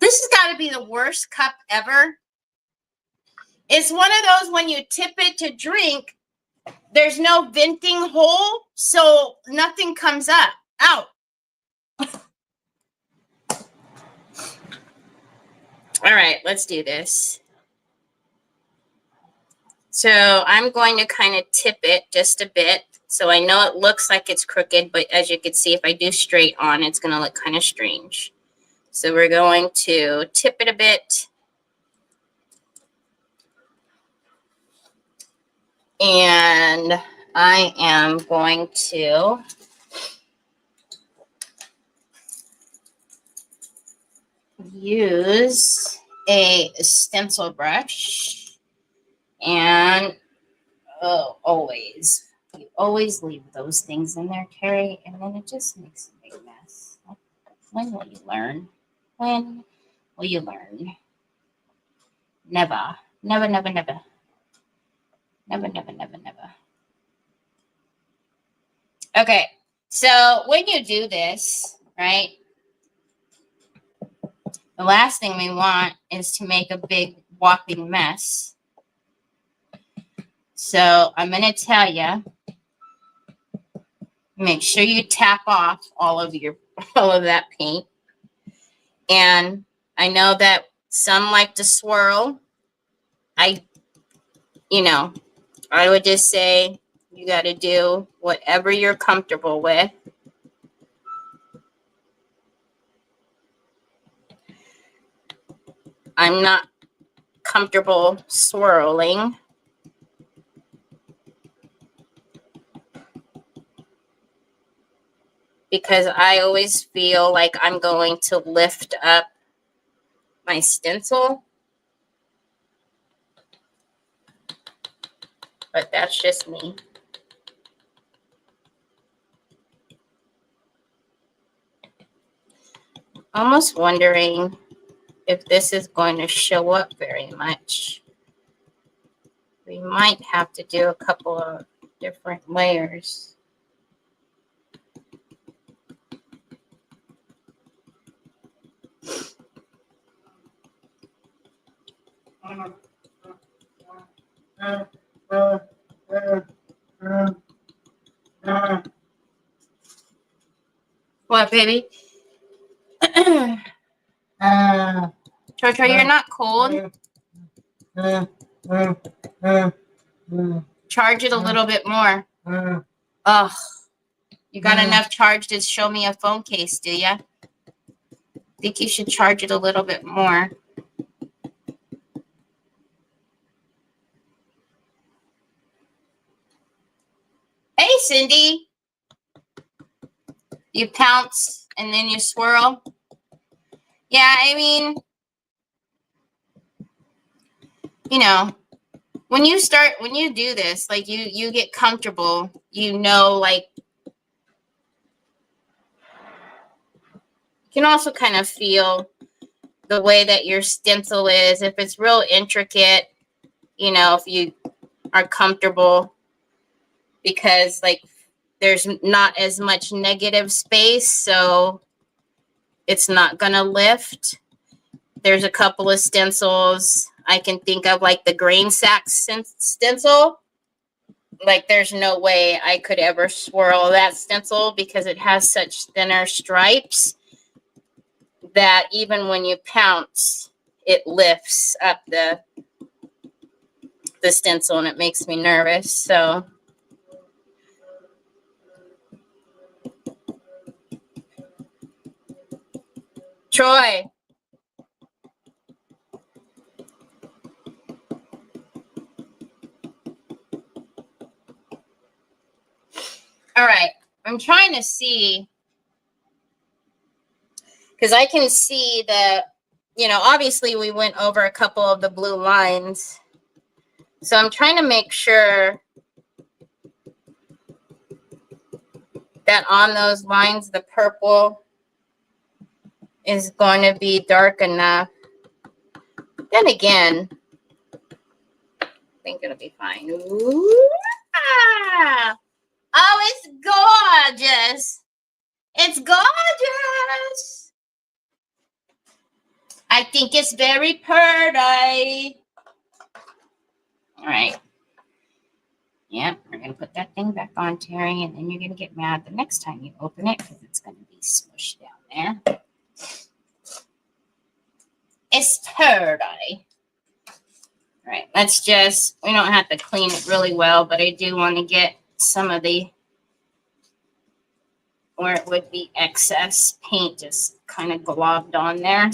Speaker 1: This has got to be the worst cup ever. It's one of those when you tip it to drink, there's no venting hole, so nothing comes up. Out. All right, let's do this. So I'm going to kind of tip it just a bit. So I know it looks like it's crooked, but as you can see, if I do straight on, it's going to look kind of strange. So we're going to tip it a bit. And I am going to use a stencil brush. And always, you always leave those things in there, Carrie, and then it just makes a big mess. When will you learn? When will you learn? Never. Never, never, never. Never, never, never, never. Okay, so when you do this, right, the last thing we want is to make a big whopping mess. So I'm going to tell you, make sure you tap off all of that paint. And I know that some like to swirl. I would just say you got to do whatever you're comfortable with. I'm not comfortable swirling. Because I always feel like I'm going to lift up my stencil. But that's just me. Almost wondering if this is going to show up very much. We might have to do a couple of different layers. What, baby? Jojo, you're not cold. Charge it a little bit more. Oh, you got enough charge to show me a phone case, do ya? I think you should charge it a little bit more. Hey, Cindy. You pounce and then you swirl. Yeah, I mean, you know, when you do this, like you get comfortable, you know, like you can also kind of feel the way that your stencil is. If it's real intricate, you know, if you are comfortable, because like there's not as much negative space, so it's not gonna lift. There's a couple of stencils I can think of, like the grain sack stencil. Like there's no way I could ever swirl that stencil because it has such thinner stripes that even when you pounce, it lifts up the stencil and it makes me nervous. So Troy. All right. I'm trying to see, because I can see the, you know, obviously we went over a couple of the blue lines. So I'm trying to make sure that on those lines, the purple is going to be dark enough. Then again, I think it'll be fine. Ooh, ah! Oh, it's gorgeous. It's gorgeous. I think it's very pretty. All right. Yep, we're going to put that thing back on, Terry, and then you're going to get mad the next time you open it because it's going to be smushed down there. It's pretty. All right, let's just, we don't have to clean it really well, but I do want to get some of the, where it would be excess paint just kind of globbed on there.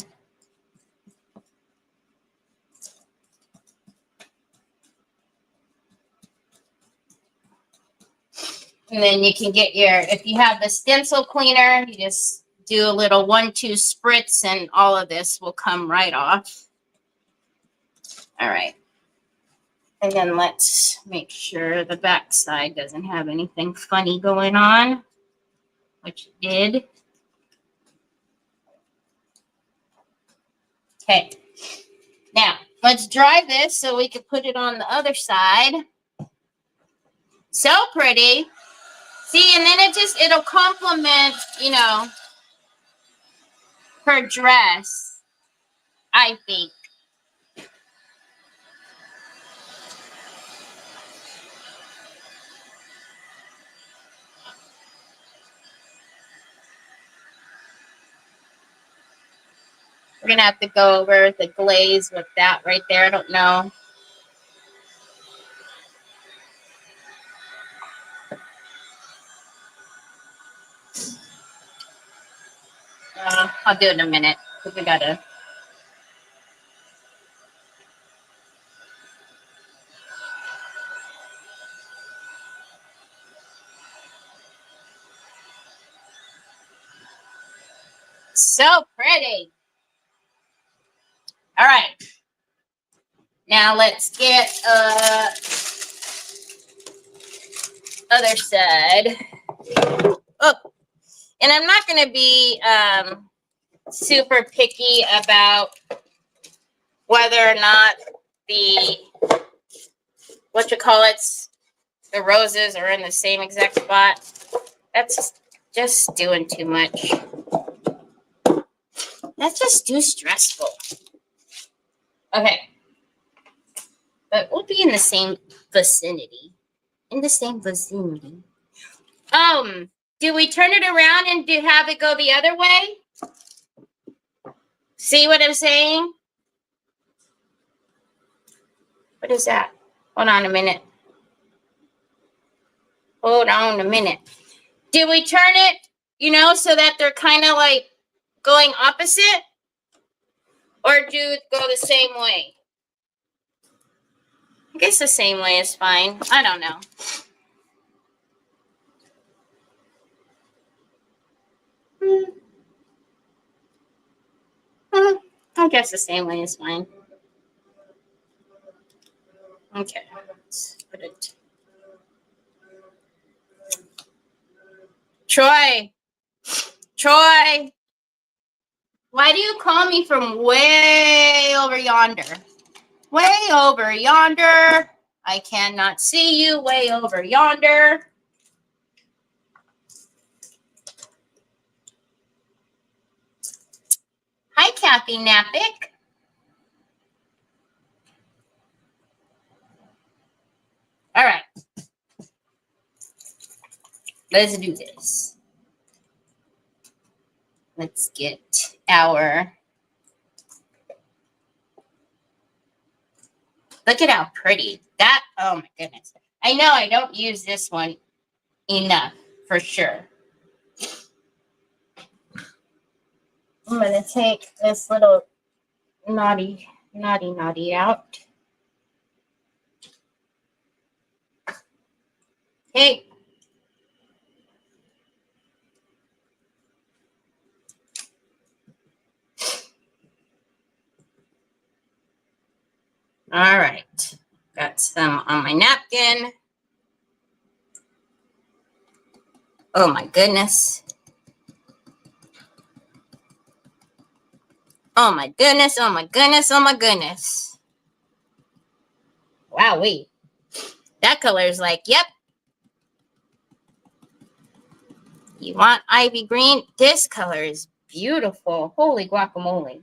Speaker 1: And then you can get your, if you have the stencil cleaner, you just do a little 1-2 spritz and all of this will come right off. All right. And then let's make sure the back side doesn't have anything funny going on, which it did. Okay. Now, let's dry this so we can put it on the other side. So pretty. See, and then it'll complement, you know, her dress, I think. We're going to have to go over the glaze with that right there. I don't know. I'll do it in a minute because we got to. So pretty. All right. Now let's get other side. Oh, and I'm not going to be super picky about whether or not the, the roses are in the same exact spot. That's just doing too much. That's just too stressful. Okay. But we'll be in the same vicinity. In the same vicinity. Do we turn it around and have it go the other way? See what I'm saying? What is that? Hold on a minute. Hold on a minute. Do we turn it, you know, so that they're kind of like going opposite? Or do go the same way? I guess the same way is fine. I don't know. I guess the same way is fine. Okay, let's put it. Troy, why do you call me from way over yonder? Way over yonder. I cannot see you way over yonder. Hi, Kathy Napick. All right. Let's do this. Let's get our... Look at how pretty. That, oh my goodness. I know I don't use this one enough, for sure. I'm going to take this little naughty out. Okay. All right. Got some on my napkin. Oh my goodness. Oh my goodness, oh my goodness, oh my goodness. Wowee. That color is like, yep. You want ivy green? This color is beautiful. Holy guacamole.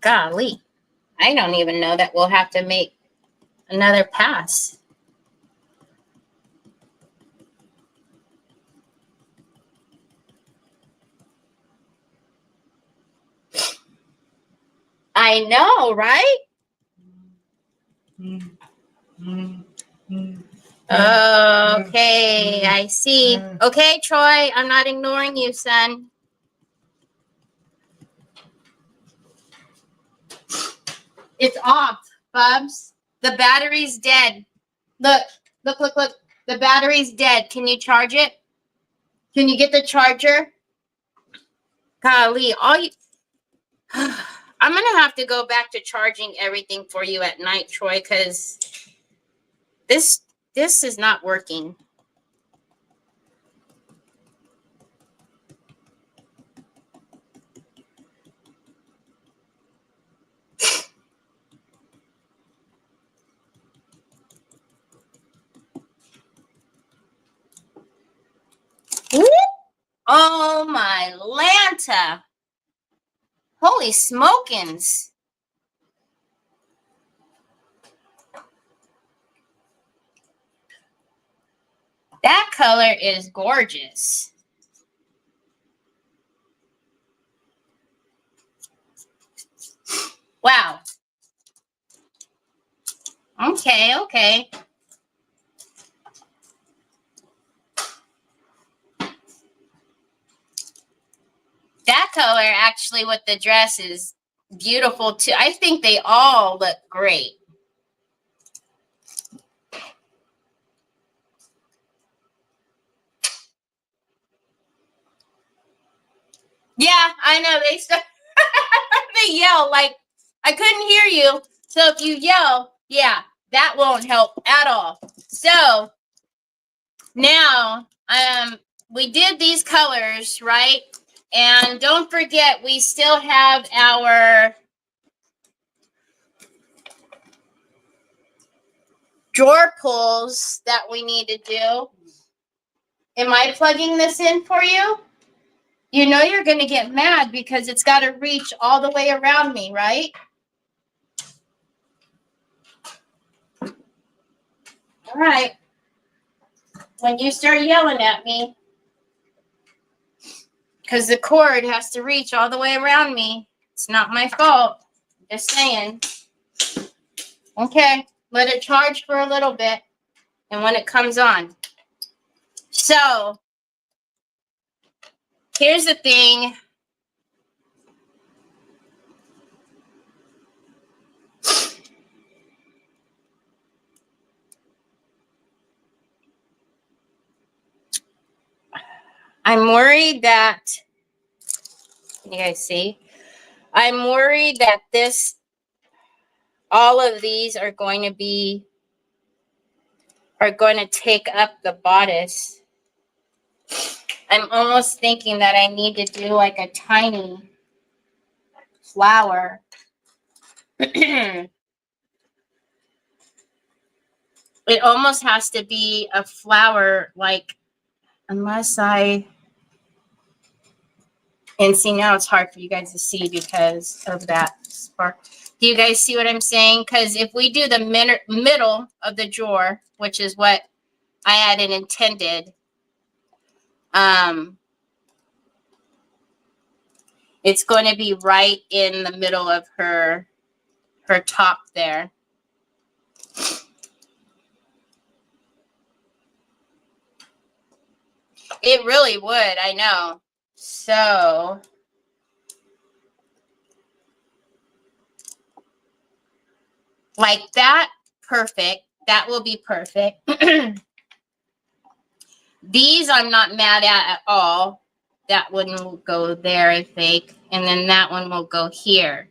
Speaker 1: Golly. I don't even know that we'll have to make another pass. I know, right? Okay, I see. Okay, Troy, I'm not ignoring you, son. It's off, Bubs. The battery's dead. Look. The battery's dead. Can you charge it? Can you get the charger? Golly, I'm going to have to go back to charging everything for you at night, Troy, because this is not working. Oh, my Lanta. Holy smokins. That color is gorgeous. Wow. Okay. That color actually with the dress is beautiful too. I think they all look great. Yeah, I know. They yell like, I couldn't hear you. So if you yell, yeah, that won't help at all. So now we did these colors, right? And don't forget, we still have our drawer pulls that we need to do. Am I plugging this in for you? You know you're going to get mad because it's got to reach all the way around me, right? All right. When you start yelling at me, because the cord has to reach all the way around me. It's not my fault. Just saying. Okay, let it charge for a little bit, and when it comes on. So, here's the thing. I'm worried that, can you guys see? I'm worried that all of these are going to take up the bodice. I'm almost thinking that I need to do like a tiny flower. It almost has to be a flower, like, unless and see, now it's hard for you guys to see because of that spark. Do you guys see what I'm saying? Because if we do the middle of the drawer, which is what I had it intended, it's going to be right in the middle of her top there. It really would, I know. So, like that, perfect. That will be perfect. These I'm not mad at all. That one will go there, I think. And then that one will go here.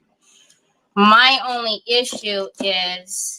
Speaker 1: My only issue is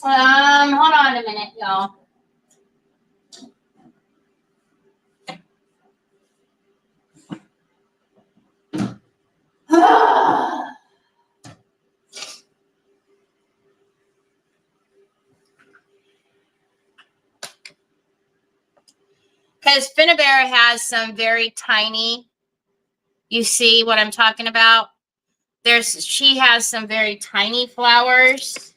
Speaker 1: hold on a minute, y'all. Because Finnabair has some very tiny, you see what I'm talking about? She has some very tiny flowers.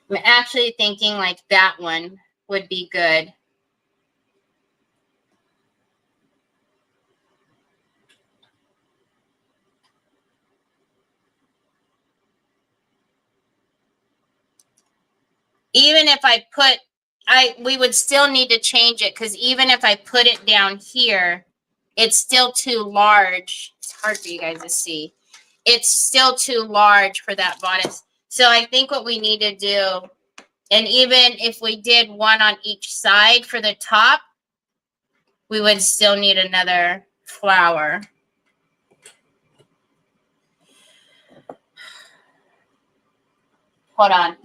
Speaker 1: I'm actually thinking like that one would be good. Even if I put, we would still need to change it because even if I put it down here, it's still too large. It's hard for you guys to see. It's still too large for that bodice. So I think what we need to do, and even if we did one on each side for the top, we would still need another flower. Hold on.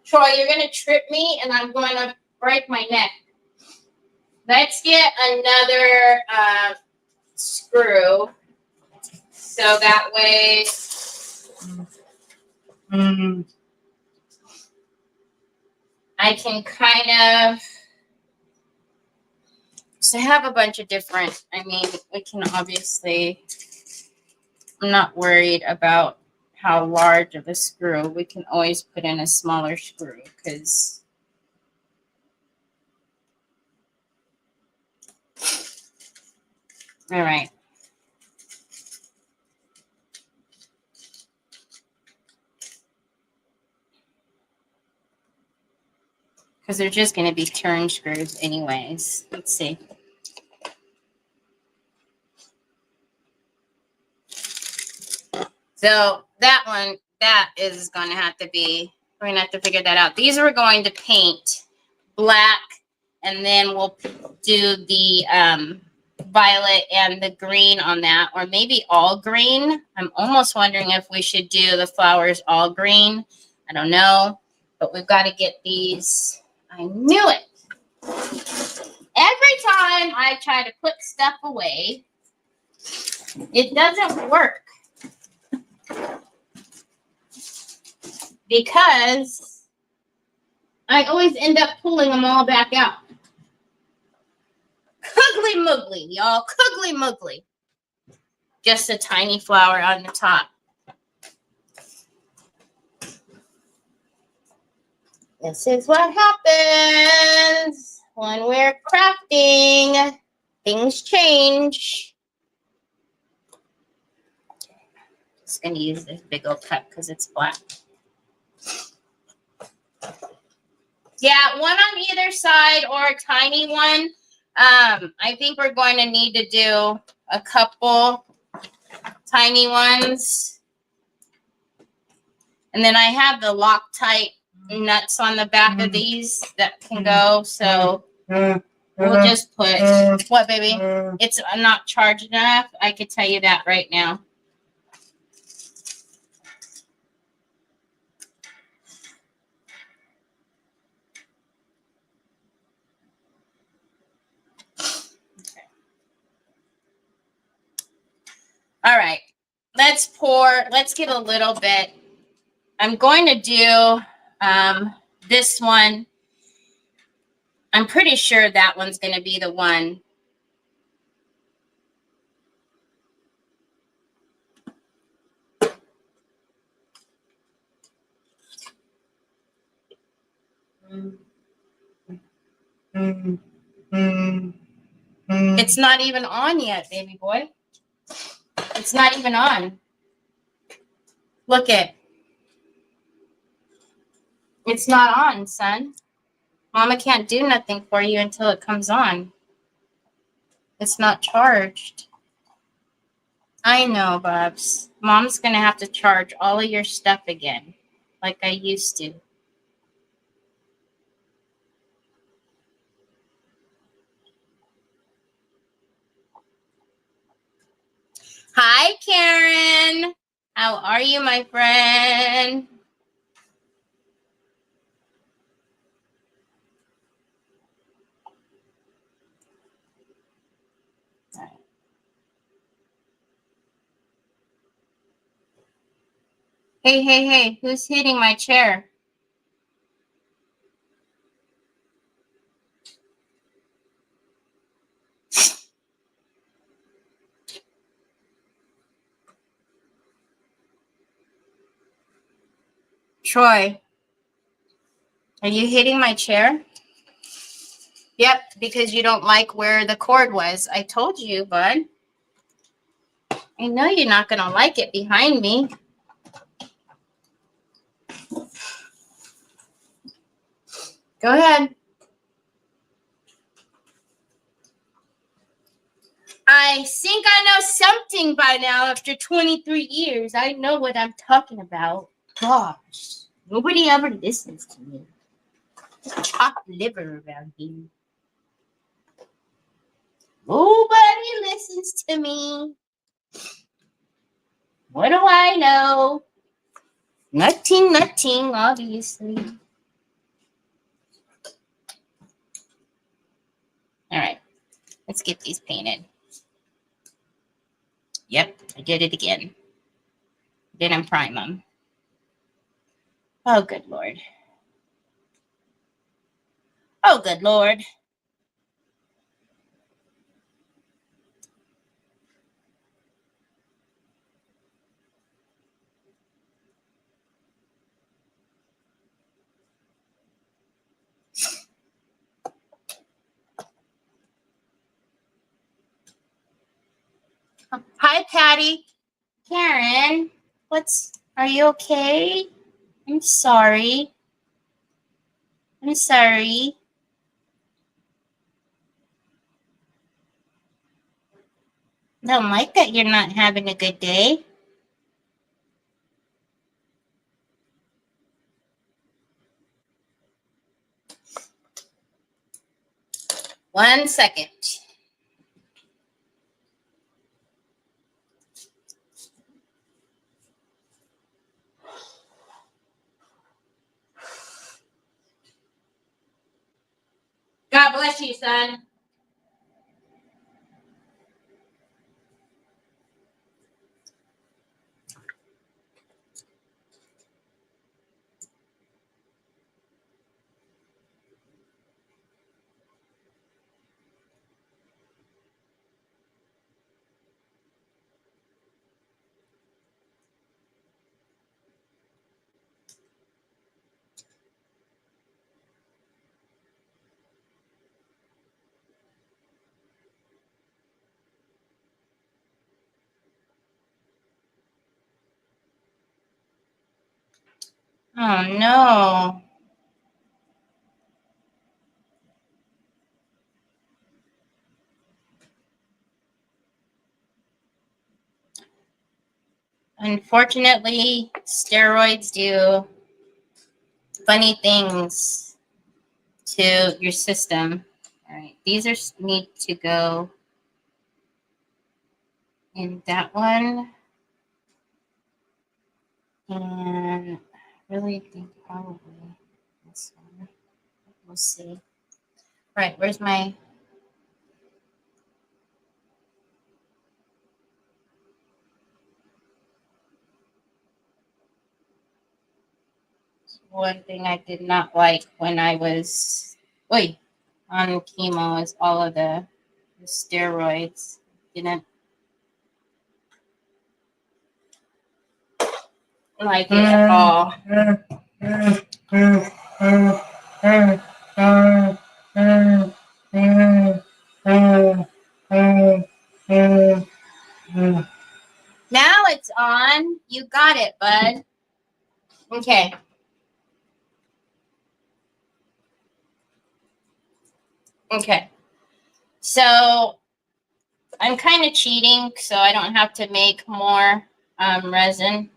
Speaker 1: Troy, you're going to trip me and I'm going to break my neck. Let's get another screw. So that way I can kind of, so I have a bunch of different, I mean, we can obviously, I'm not worried about how large of a screw. We can always put in a smaller screw because all right. Because they're just going to be turn screws anyways. Let's see. So that one, that is going to have to be, we're going to have to figure that out. These we're going to paint black, and then we'll do the violet and the green on that, or maybe all green. I'm almost wondering if we should do the flowers all green. I don't know, but we've got to get these. I knew it. Every time I try to put stuff away, it doesn't work because I always end up pulling them all back out. Cuggly muggly, y'all. Cuggly muggly. Just a tiny flower on the top. This is what happens when we're crafting. Things change. Just going to use this big old cup because it's black. Yeah, one on either side or a tiny one. I think we're going to need to do a couple tiny ones. And then I have the Loctite nuts on the back of these that can go. So we'll just put, what, baby? It's not charged enough. I could tell you that right now. All right, let's pour. Let's get a little bit. I'm going to do this one. I'm pretty sure that one's going to be the one. It's not even on yet, baby boy. It's not even on. Look it. It's not on, son. Mama can't do nothing for you until it comes on. It's not charged. I know, Bubs. Mom's going to have to charge all of your stuff again, like I used to. Hi, Karen. How are you, my friend? Hey, hey, hey, who's hitting my chair? Troy, are you hitting my chair? Yep, because you don't like where the cord was. I told you, bud. I know you're not going to like it behind me. Go ahead. I think I know something by now after 23 years. I know what I'm talking about. Gosh, nobody ever listens to me. Chopped liver around here. Nobody listens to me. What do I know? Nothing, nothing, obviously. All right, let's get these painted. Yep, I did it again. Didn't prime them. Oh, good Lord. Oh, good Lord. Hi, Patty. Karen, are you okay? I'm sorry. I'm sorry. Don't like that you're not having a good day. One second. Bless you, son. Oh, no. Unfortunately, steroids do funny things to your system. All right, these are need to go in that one. And I really think probably this one. We'll see. All right, where's my... One thing I did not like when I was on chemo is all of the steroids. Didn't like it at all. Now it's on. You got it, bud. Okay. Okay. So I'm kind of cheating so I don't have to make more resin.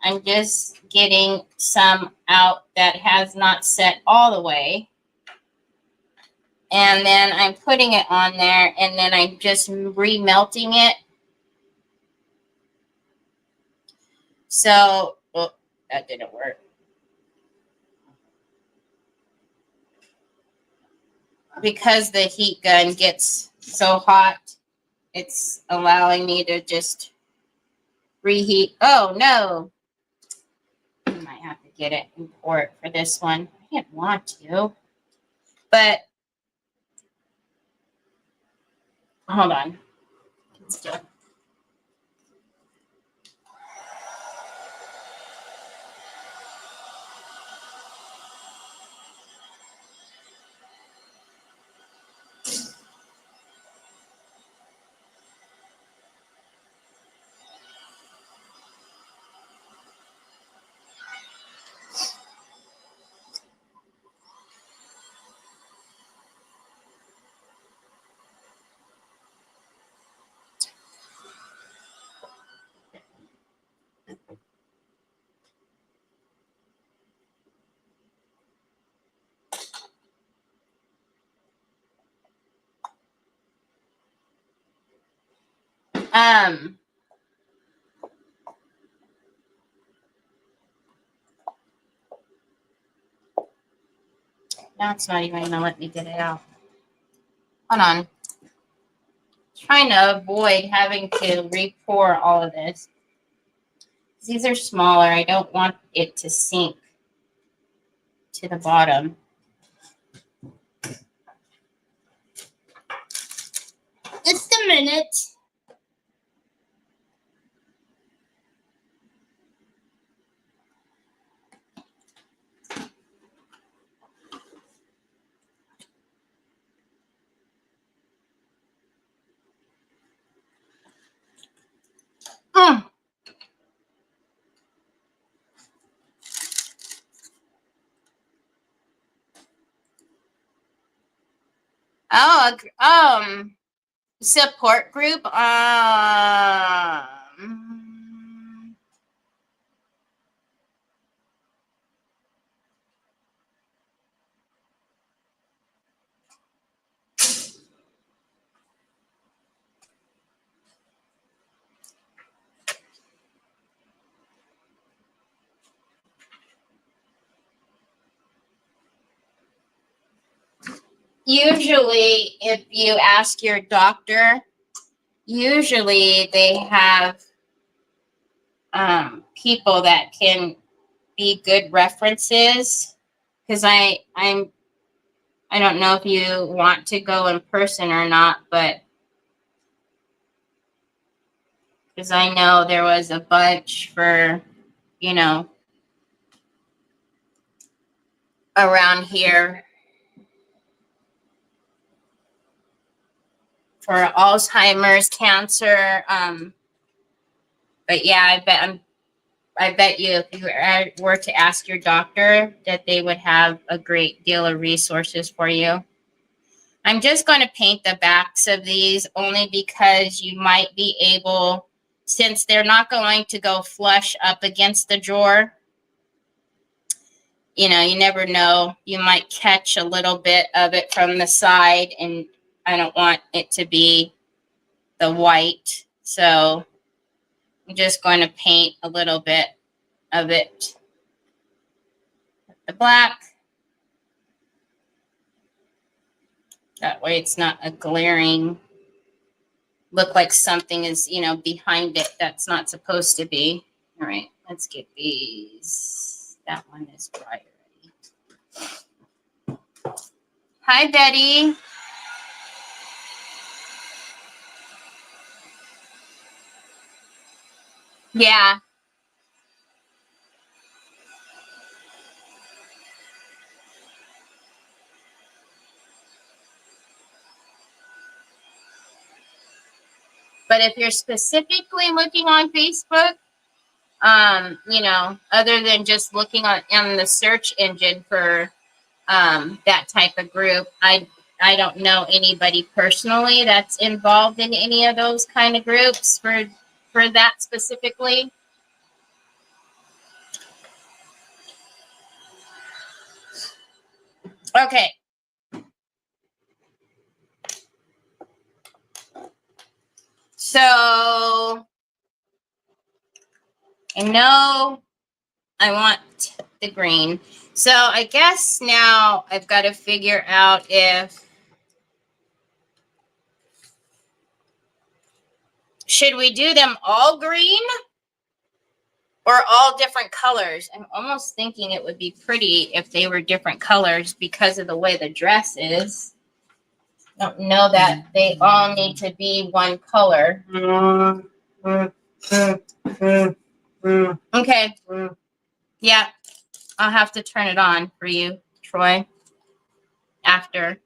Speaker 1: I'm just getting some out that has not set all the way. And then I'm putting it on there, and then I'm just remelting it. So, oh, that didn't work. Because the heat gun gets so hot, it's allowing me to just reheat. Oh, no. I might have to get it and pour it for this one. I didn't want to. But, hold on. Let's do it. Now it's not even gonna let me get it out. Hold on. Trying to avoid having to re-pour all of this. These are smaller. I don't want it to sink to the bottom. Just a minute. Oh, support group. usually if you ask your doctor, usually they have people that can be good references. Because I don't know if you want to go in person or not, but because I know there was a bunch for, you know, around here for Alzheimer's, cancer. But yeah, I bet you if you were to ask your doctor that they would have a great deal of resources for you. I'm just going to paint the backs of these only because you might be able, since they're not going to go flush up against the drawer, you know, you never know. You might catch a little bit of it from the side, and I don't want it to be the white. So I'm just going to paint a little bit of it with the black. That way it's not a glaring, look like something is, you know, behind it that's not supposed to be. All right, let's get these. That one is dry already. Hi, Betty. Yeah. But if you're specifically looking on Facebook, you know, other than just looking on the search engine for that type of group, I don't know anybody personally that's involved in any of those kind of groups for that specifically. Okay. So I know I want the green. So I guess now I've got to figure out if should we do them all green or all different colors? I'm almost thinking it would be pretty if they were different colors because of the way the dress is. I don't know that they all need to be one color. Okay. Yeah, I'll have to turn it on for you, Troy, after.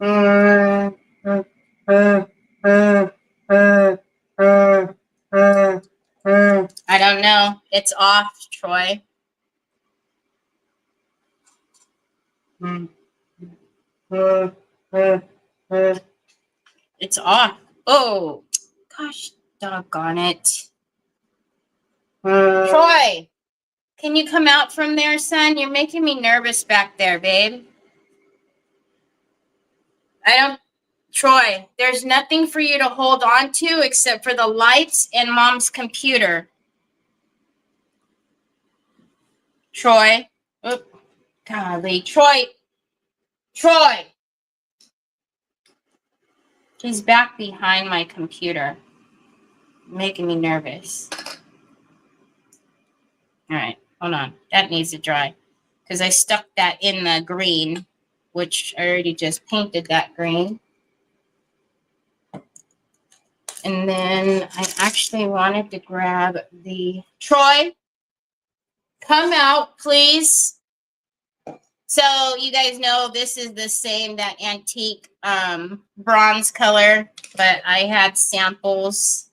Speaker 1: I don't know. It's off, Troy. It's off. Oh, gosh, doggone it. Troy, can you come out from there, son? You're making me nervous back there, babe. Troy, there's nothing for you to hold on to except for the lights and mom's computer. Troy. Oh, golly. Troy. He's back behind my computer. Making me nervous. All right, hold on. That needs to dry. Because I stuck that in the green, which I already just painted that green. And then I actually wanted to grab the... Troy, come out, please. So you guys know this is the same, that antique bronze color, but I had samples.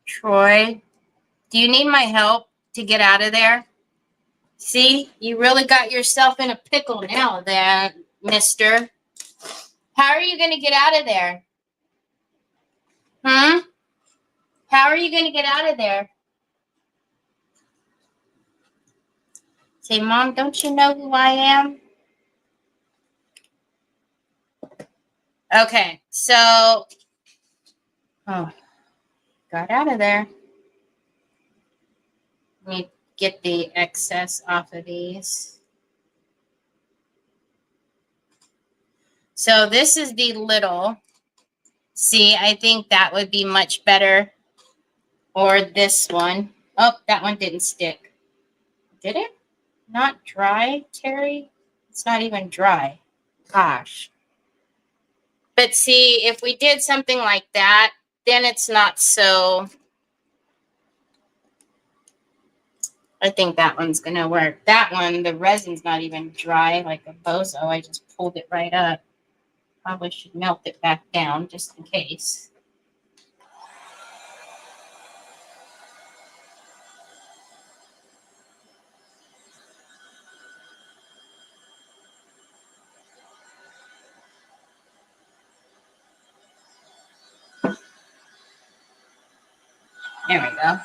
Speaker 1: Troy, do you need my help to get out of there? See, you really got yourself in a pickle now, there, mister. How are you going to get out of there? Hmm? How are you going to get out of there? Say, Mom, don't you know who I am? Okay, so, oh, got out of there. Let me get the excess off of these. So this is the little. See, I think that would be much better. Or this one. Oh, that one didn't stick. Did it? Not dry, Terry? It's not even dry. Gosh. But see, if we did something like that, then it's not so... I think that one's going to work. That one, the resin's not even dry like a bozo. I just pulled it right up. Probably should melt it back down just in case. There we go.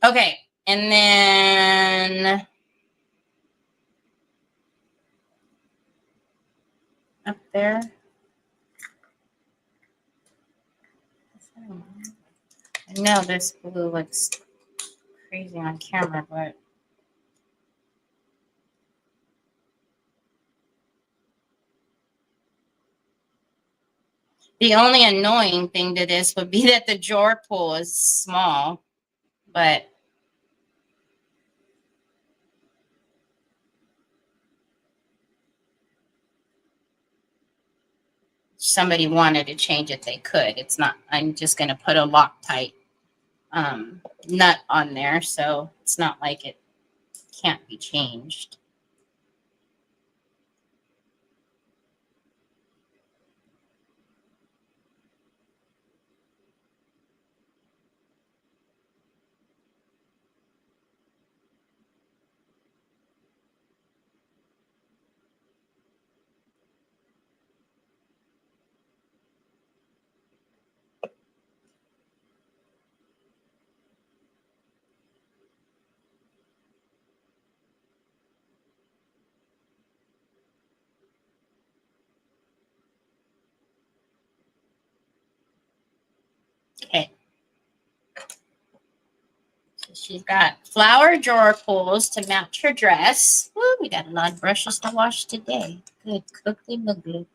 Speaker 1: Okay, and then up there. I know this blue looks crazy on camera, but the only annoying thing to this would be that the drawer pull is small, but somebody wanted to change it, they could. It's not, I'm just going to put a Loctite nut on there, so it's not like it can't be changed. Okay. So she's got flower drawer pulls to match her dress. Woo, we got a lot of brushes to wash today. Good cookly muggly.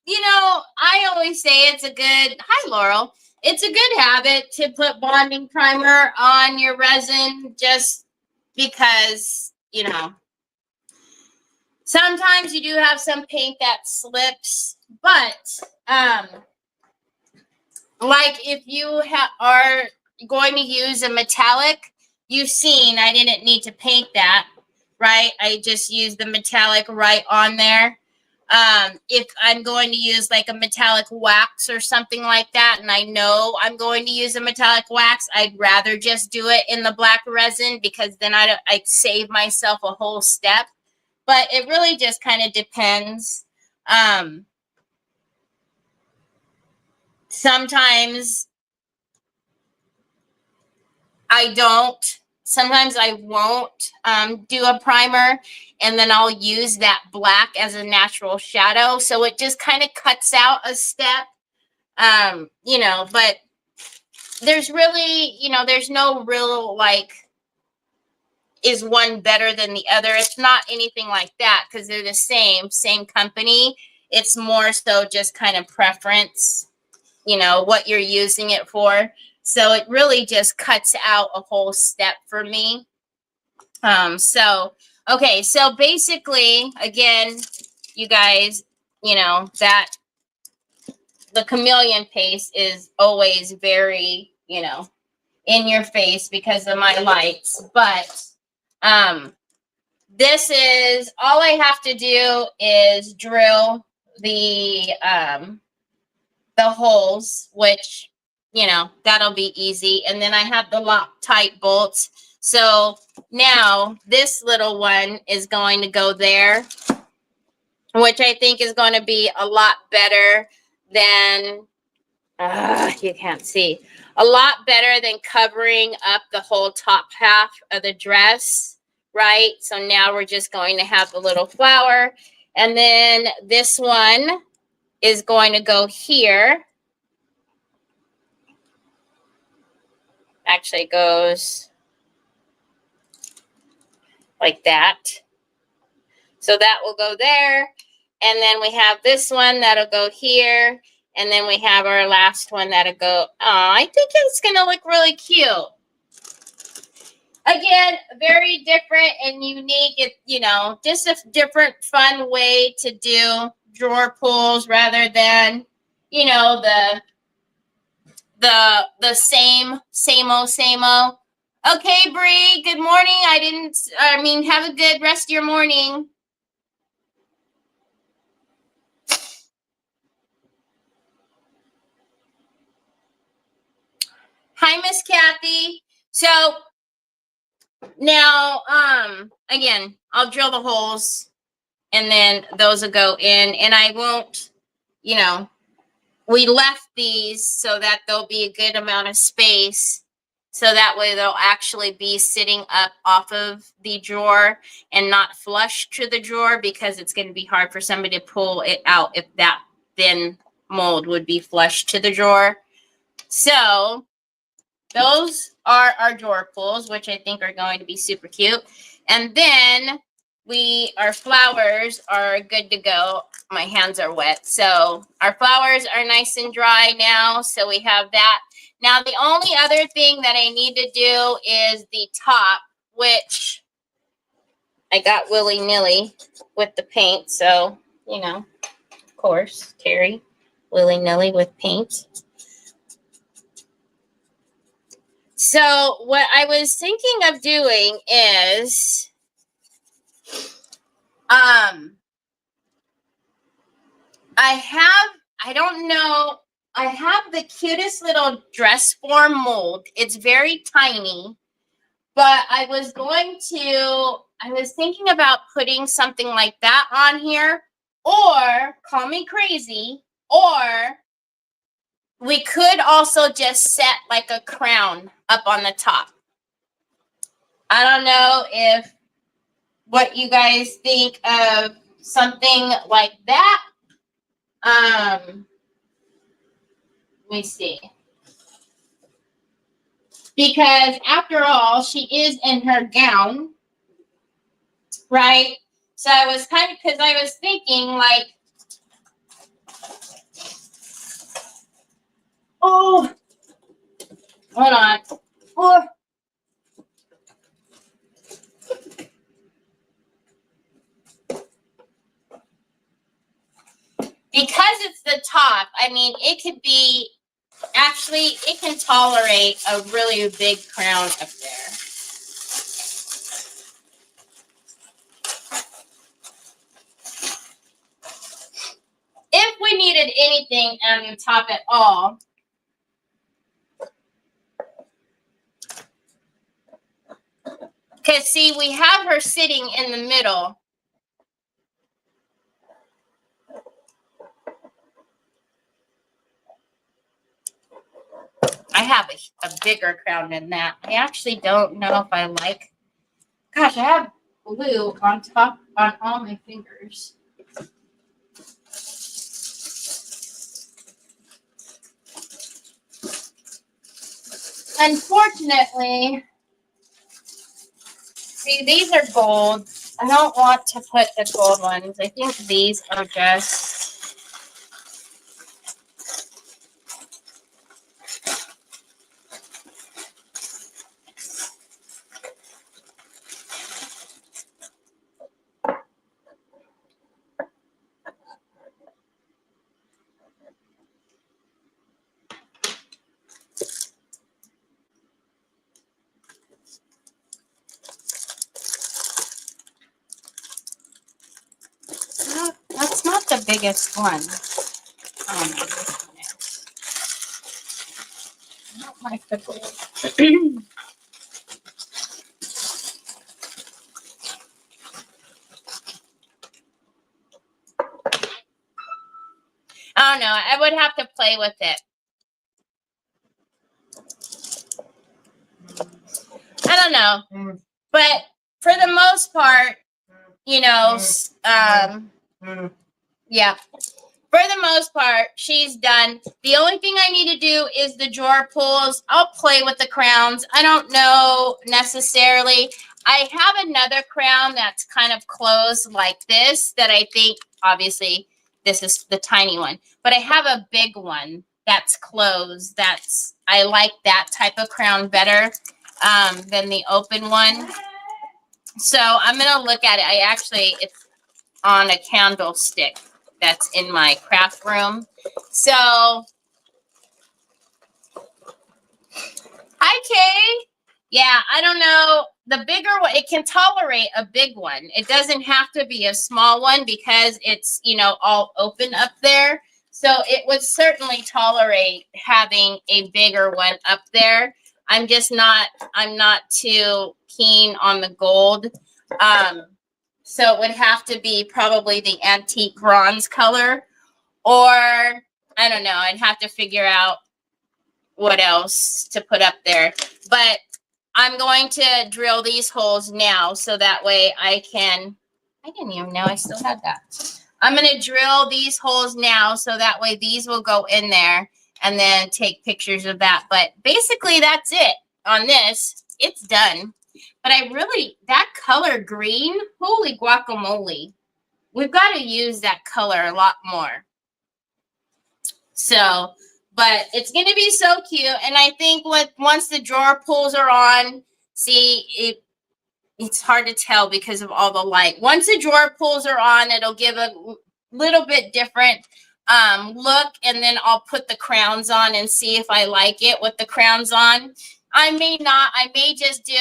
Speaker 1: You know, I always say it's a good, hi Laurel, it's a good habit to put bonding primer on your resin just because, you know, sometimes you do have some paint that slips, but like if you are going to use a metallic, you've seen I didn't need to paint that, right? I just used the metallic right on there. If I'm going to use like a metallic wax or something like that, and I know I'm going to use a metallic wax, I'd rather just do it in the black resin because then I save myself a whole step. But it really just kind of depends. Sometimes I don't. Sometimes I won't do a primer, and then I'll use that black as a natural shadow. So it just kind of cuts out a step, you know, but there's really, you know, there's no real like, is one better than the other? It's not anything like that because they're the same company. It's more so just kind of preference, you know, what you're using it for. So it really just cuts out a whole step for me. So, okay. So basically, again, you guys, you know, that the chameleon paste is always very, you know, in your face because of my lights. But, this is, all I have to do is drill the holes, which, you know, that'll be easy. And then I have the Loctite bolts. So now this little one is going to go there, which I think is going to be a lot better than, you can't see, a lot better than covering up the whole top half of the dress, right? So now we're just going to have the little flower. And then this one is going to go here. Actually, it goes like that. So that will go there. And then we have this one that'll go here. And then we have our last one that'll go. Oh, I think it's going to look really cute. Again, very different and unique. It, you know, just a different fun way to do drawer pulls rather than, you know, the same old. Okay, Bree, good morning. I mean, have a good rest of your morning. Hi, Miss Kathy. So now, again, I'll drill the holes and then those will go in, and I won't, you know, we left these so that there'll be a good amount of space. So that way they'll actually be sitting up off of the drawer and not flush to the drawer, because it's going to be hard for somebody to pull it out if that thin mold would be flush to the drawer. So those are our drawer pulls, which I think are going to be super cute. And then our flowers are good to go. My hands are wet. So our flowers are nice and dry now. So we have that. Now, the only other thing that I need to do is the top, which I got willy-nilly with the paint. So, you know, of course, Terry, willy-nilly with paint. So what I was thinking of doing is, I have the cutest little dress form mold. It's very tiny, but I was thinking about putting something like that on here, or call me crazy, or we could also just set like a crown up on the top. I don't know what you guys think of something like that. Let me see. Because after all, she is in her gown, right? So I was thinking like, oh, hold on. Oh. Because it's the top, I mean, it could be, actually, it can tolerate a really big crown up there. If we needed anything on the top at all, because see, we have her sitting in the middle. have a bigger crown than that. I actually don't know if I like. Gosh, I have blue on top on all my fingers. Unfortunately, see, these are gold. I don't want to put the gold ones. I think these are just... That's not the biggest one. Oh, no, this one is. I don't like the gold. I don't know. I would have to play with it. I don't know. But for the most part, you know, yeah. For the most part, she's done. The only thing I need to do is the drawer pulls. I'll play with the crowns. I don't know necessarily. I have another crown that's kind of closed like this that I think, obviously, this is the tiny one. But I have a big one that's closed. I like that type of crown better than the open one. So I'm going to look at it. It's on a candlestick that's in my craft room. So, hi, Kay. Yeah, I don't know. The bigger one, it can tolerate a big one. It doesn't have to be a small one because it's, you know, all open up there. So it would certainly tolerate having a bigger one up there. I'm not too keen on the gold. So it would have to be probably the antique bronze color, or I don't know. I'd have to figure out what else to put up there. But I'm going to drill these holes now so that way I didn't even know I still had that. I'm going to drill these holes now so that way these will go in there and then take pictures of that. But basically that's it on this. It's done. But that color green, holy guacamole. We've got to use that color a lot more. So, but it's going to be so cute. And I think once the drawer pulls are on, see, it's hard to tell because of all the light. Once the drawer pulls are on, it'll give a little bit different look. And then I'll put the crowns on and see if I like it with the crowns on. I may not. I may just do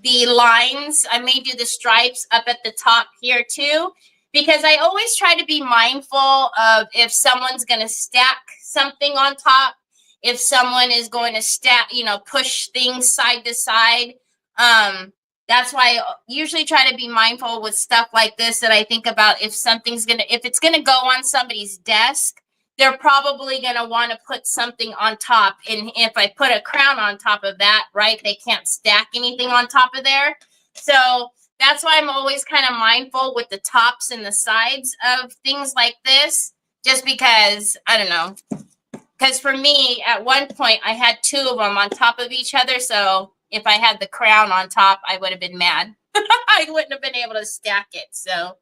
Speaker 1: the lines. I may do the stripes up at the top here too, because I always try to be mindful of if someone's going to stack something on top, if someone is going to stack, you know, push things side to side. That's why I usually try to be mindful with stuff like this, that I think about if it's going to go on somebody's desk, they're probably going to want to put something on top. And if I put a crown on top of that, right, they can't stack anything on top of there. So that's why I'm always kind of mindful with the tops and the sides of things like this, just because, I don't know. Because for me, at one point, I had two of them on top of each other. So if I had the crown on top, I would have been mad. I wouldn't have been able to stack it. So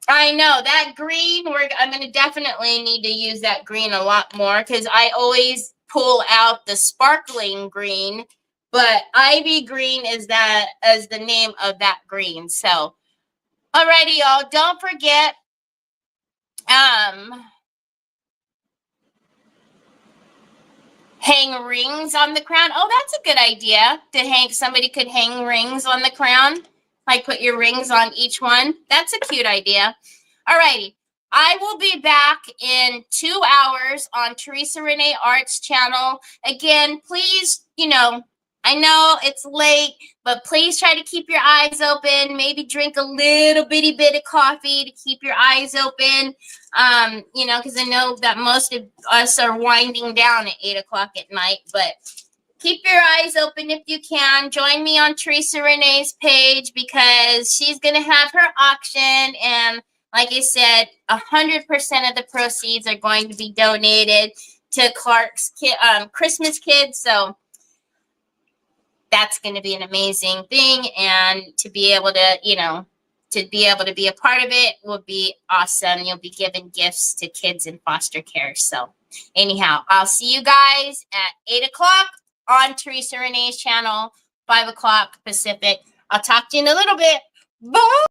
Speaker 1: I know that green, I'm going to definitely need to use that green a lot more because I always pull out the sparkling green, but ivy green is the name of that green. So, alrighty, y'all, don't forget, hang rings on the crown. Oh, that's a good idea somebody could hang rings on the crown. Like put your rings on each one. That's a cute idea. All righty. I will be back in 2 hours on Teresa Renee Art's channel. Again, please, you know, I know it's late, but please try to keep your eyes open. Maybe drink a little bitty bit of coffee to keep your eyes open. You know, because I know that most of us are winding down at 8 o'clock at night, but keep your eyes open if you can. Join me on Teresa Renee's page because she's going to have her auction. And like I said, 100% of the proceeds are going to be donated to Clark's Christmas Kids. So that's going to be an amazing thing. And to be able to, you know, to be able to be a part of it will be awesome. You'll be giving gifts to kids in foster care. So anyhow, I'll see you guys at 8 o'clock on Teresa Renee's channel, 5 o'clock Pacific. I'll talk to you in a little bit. Bye.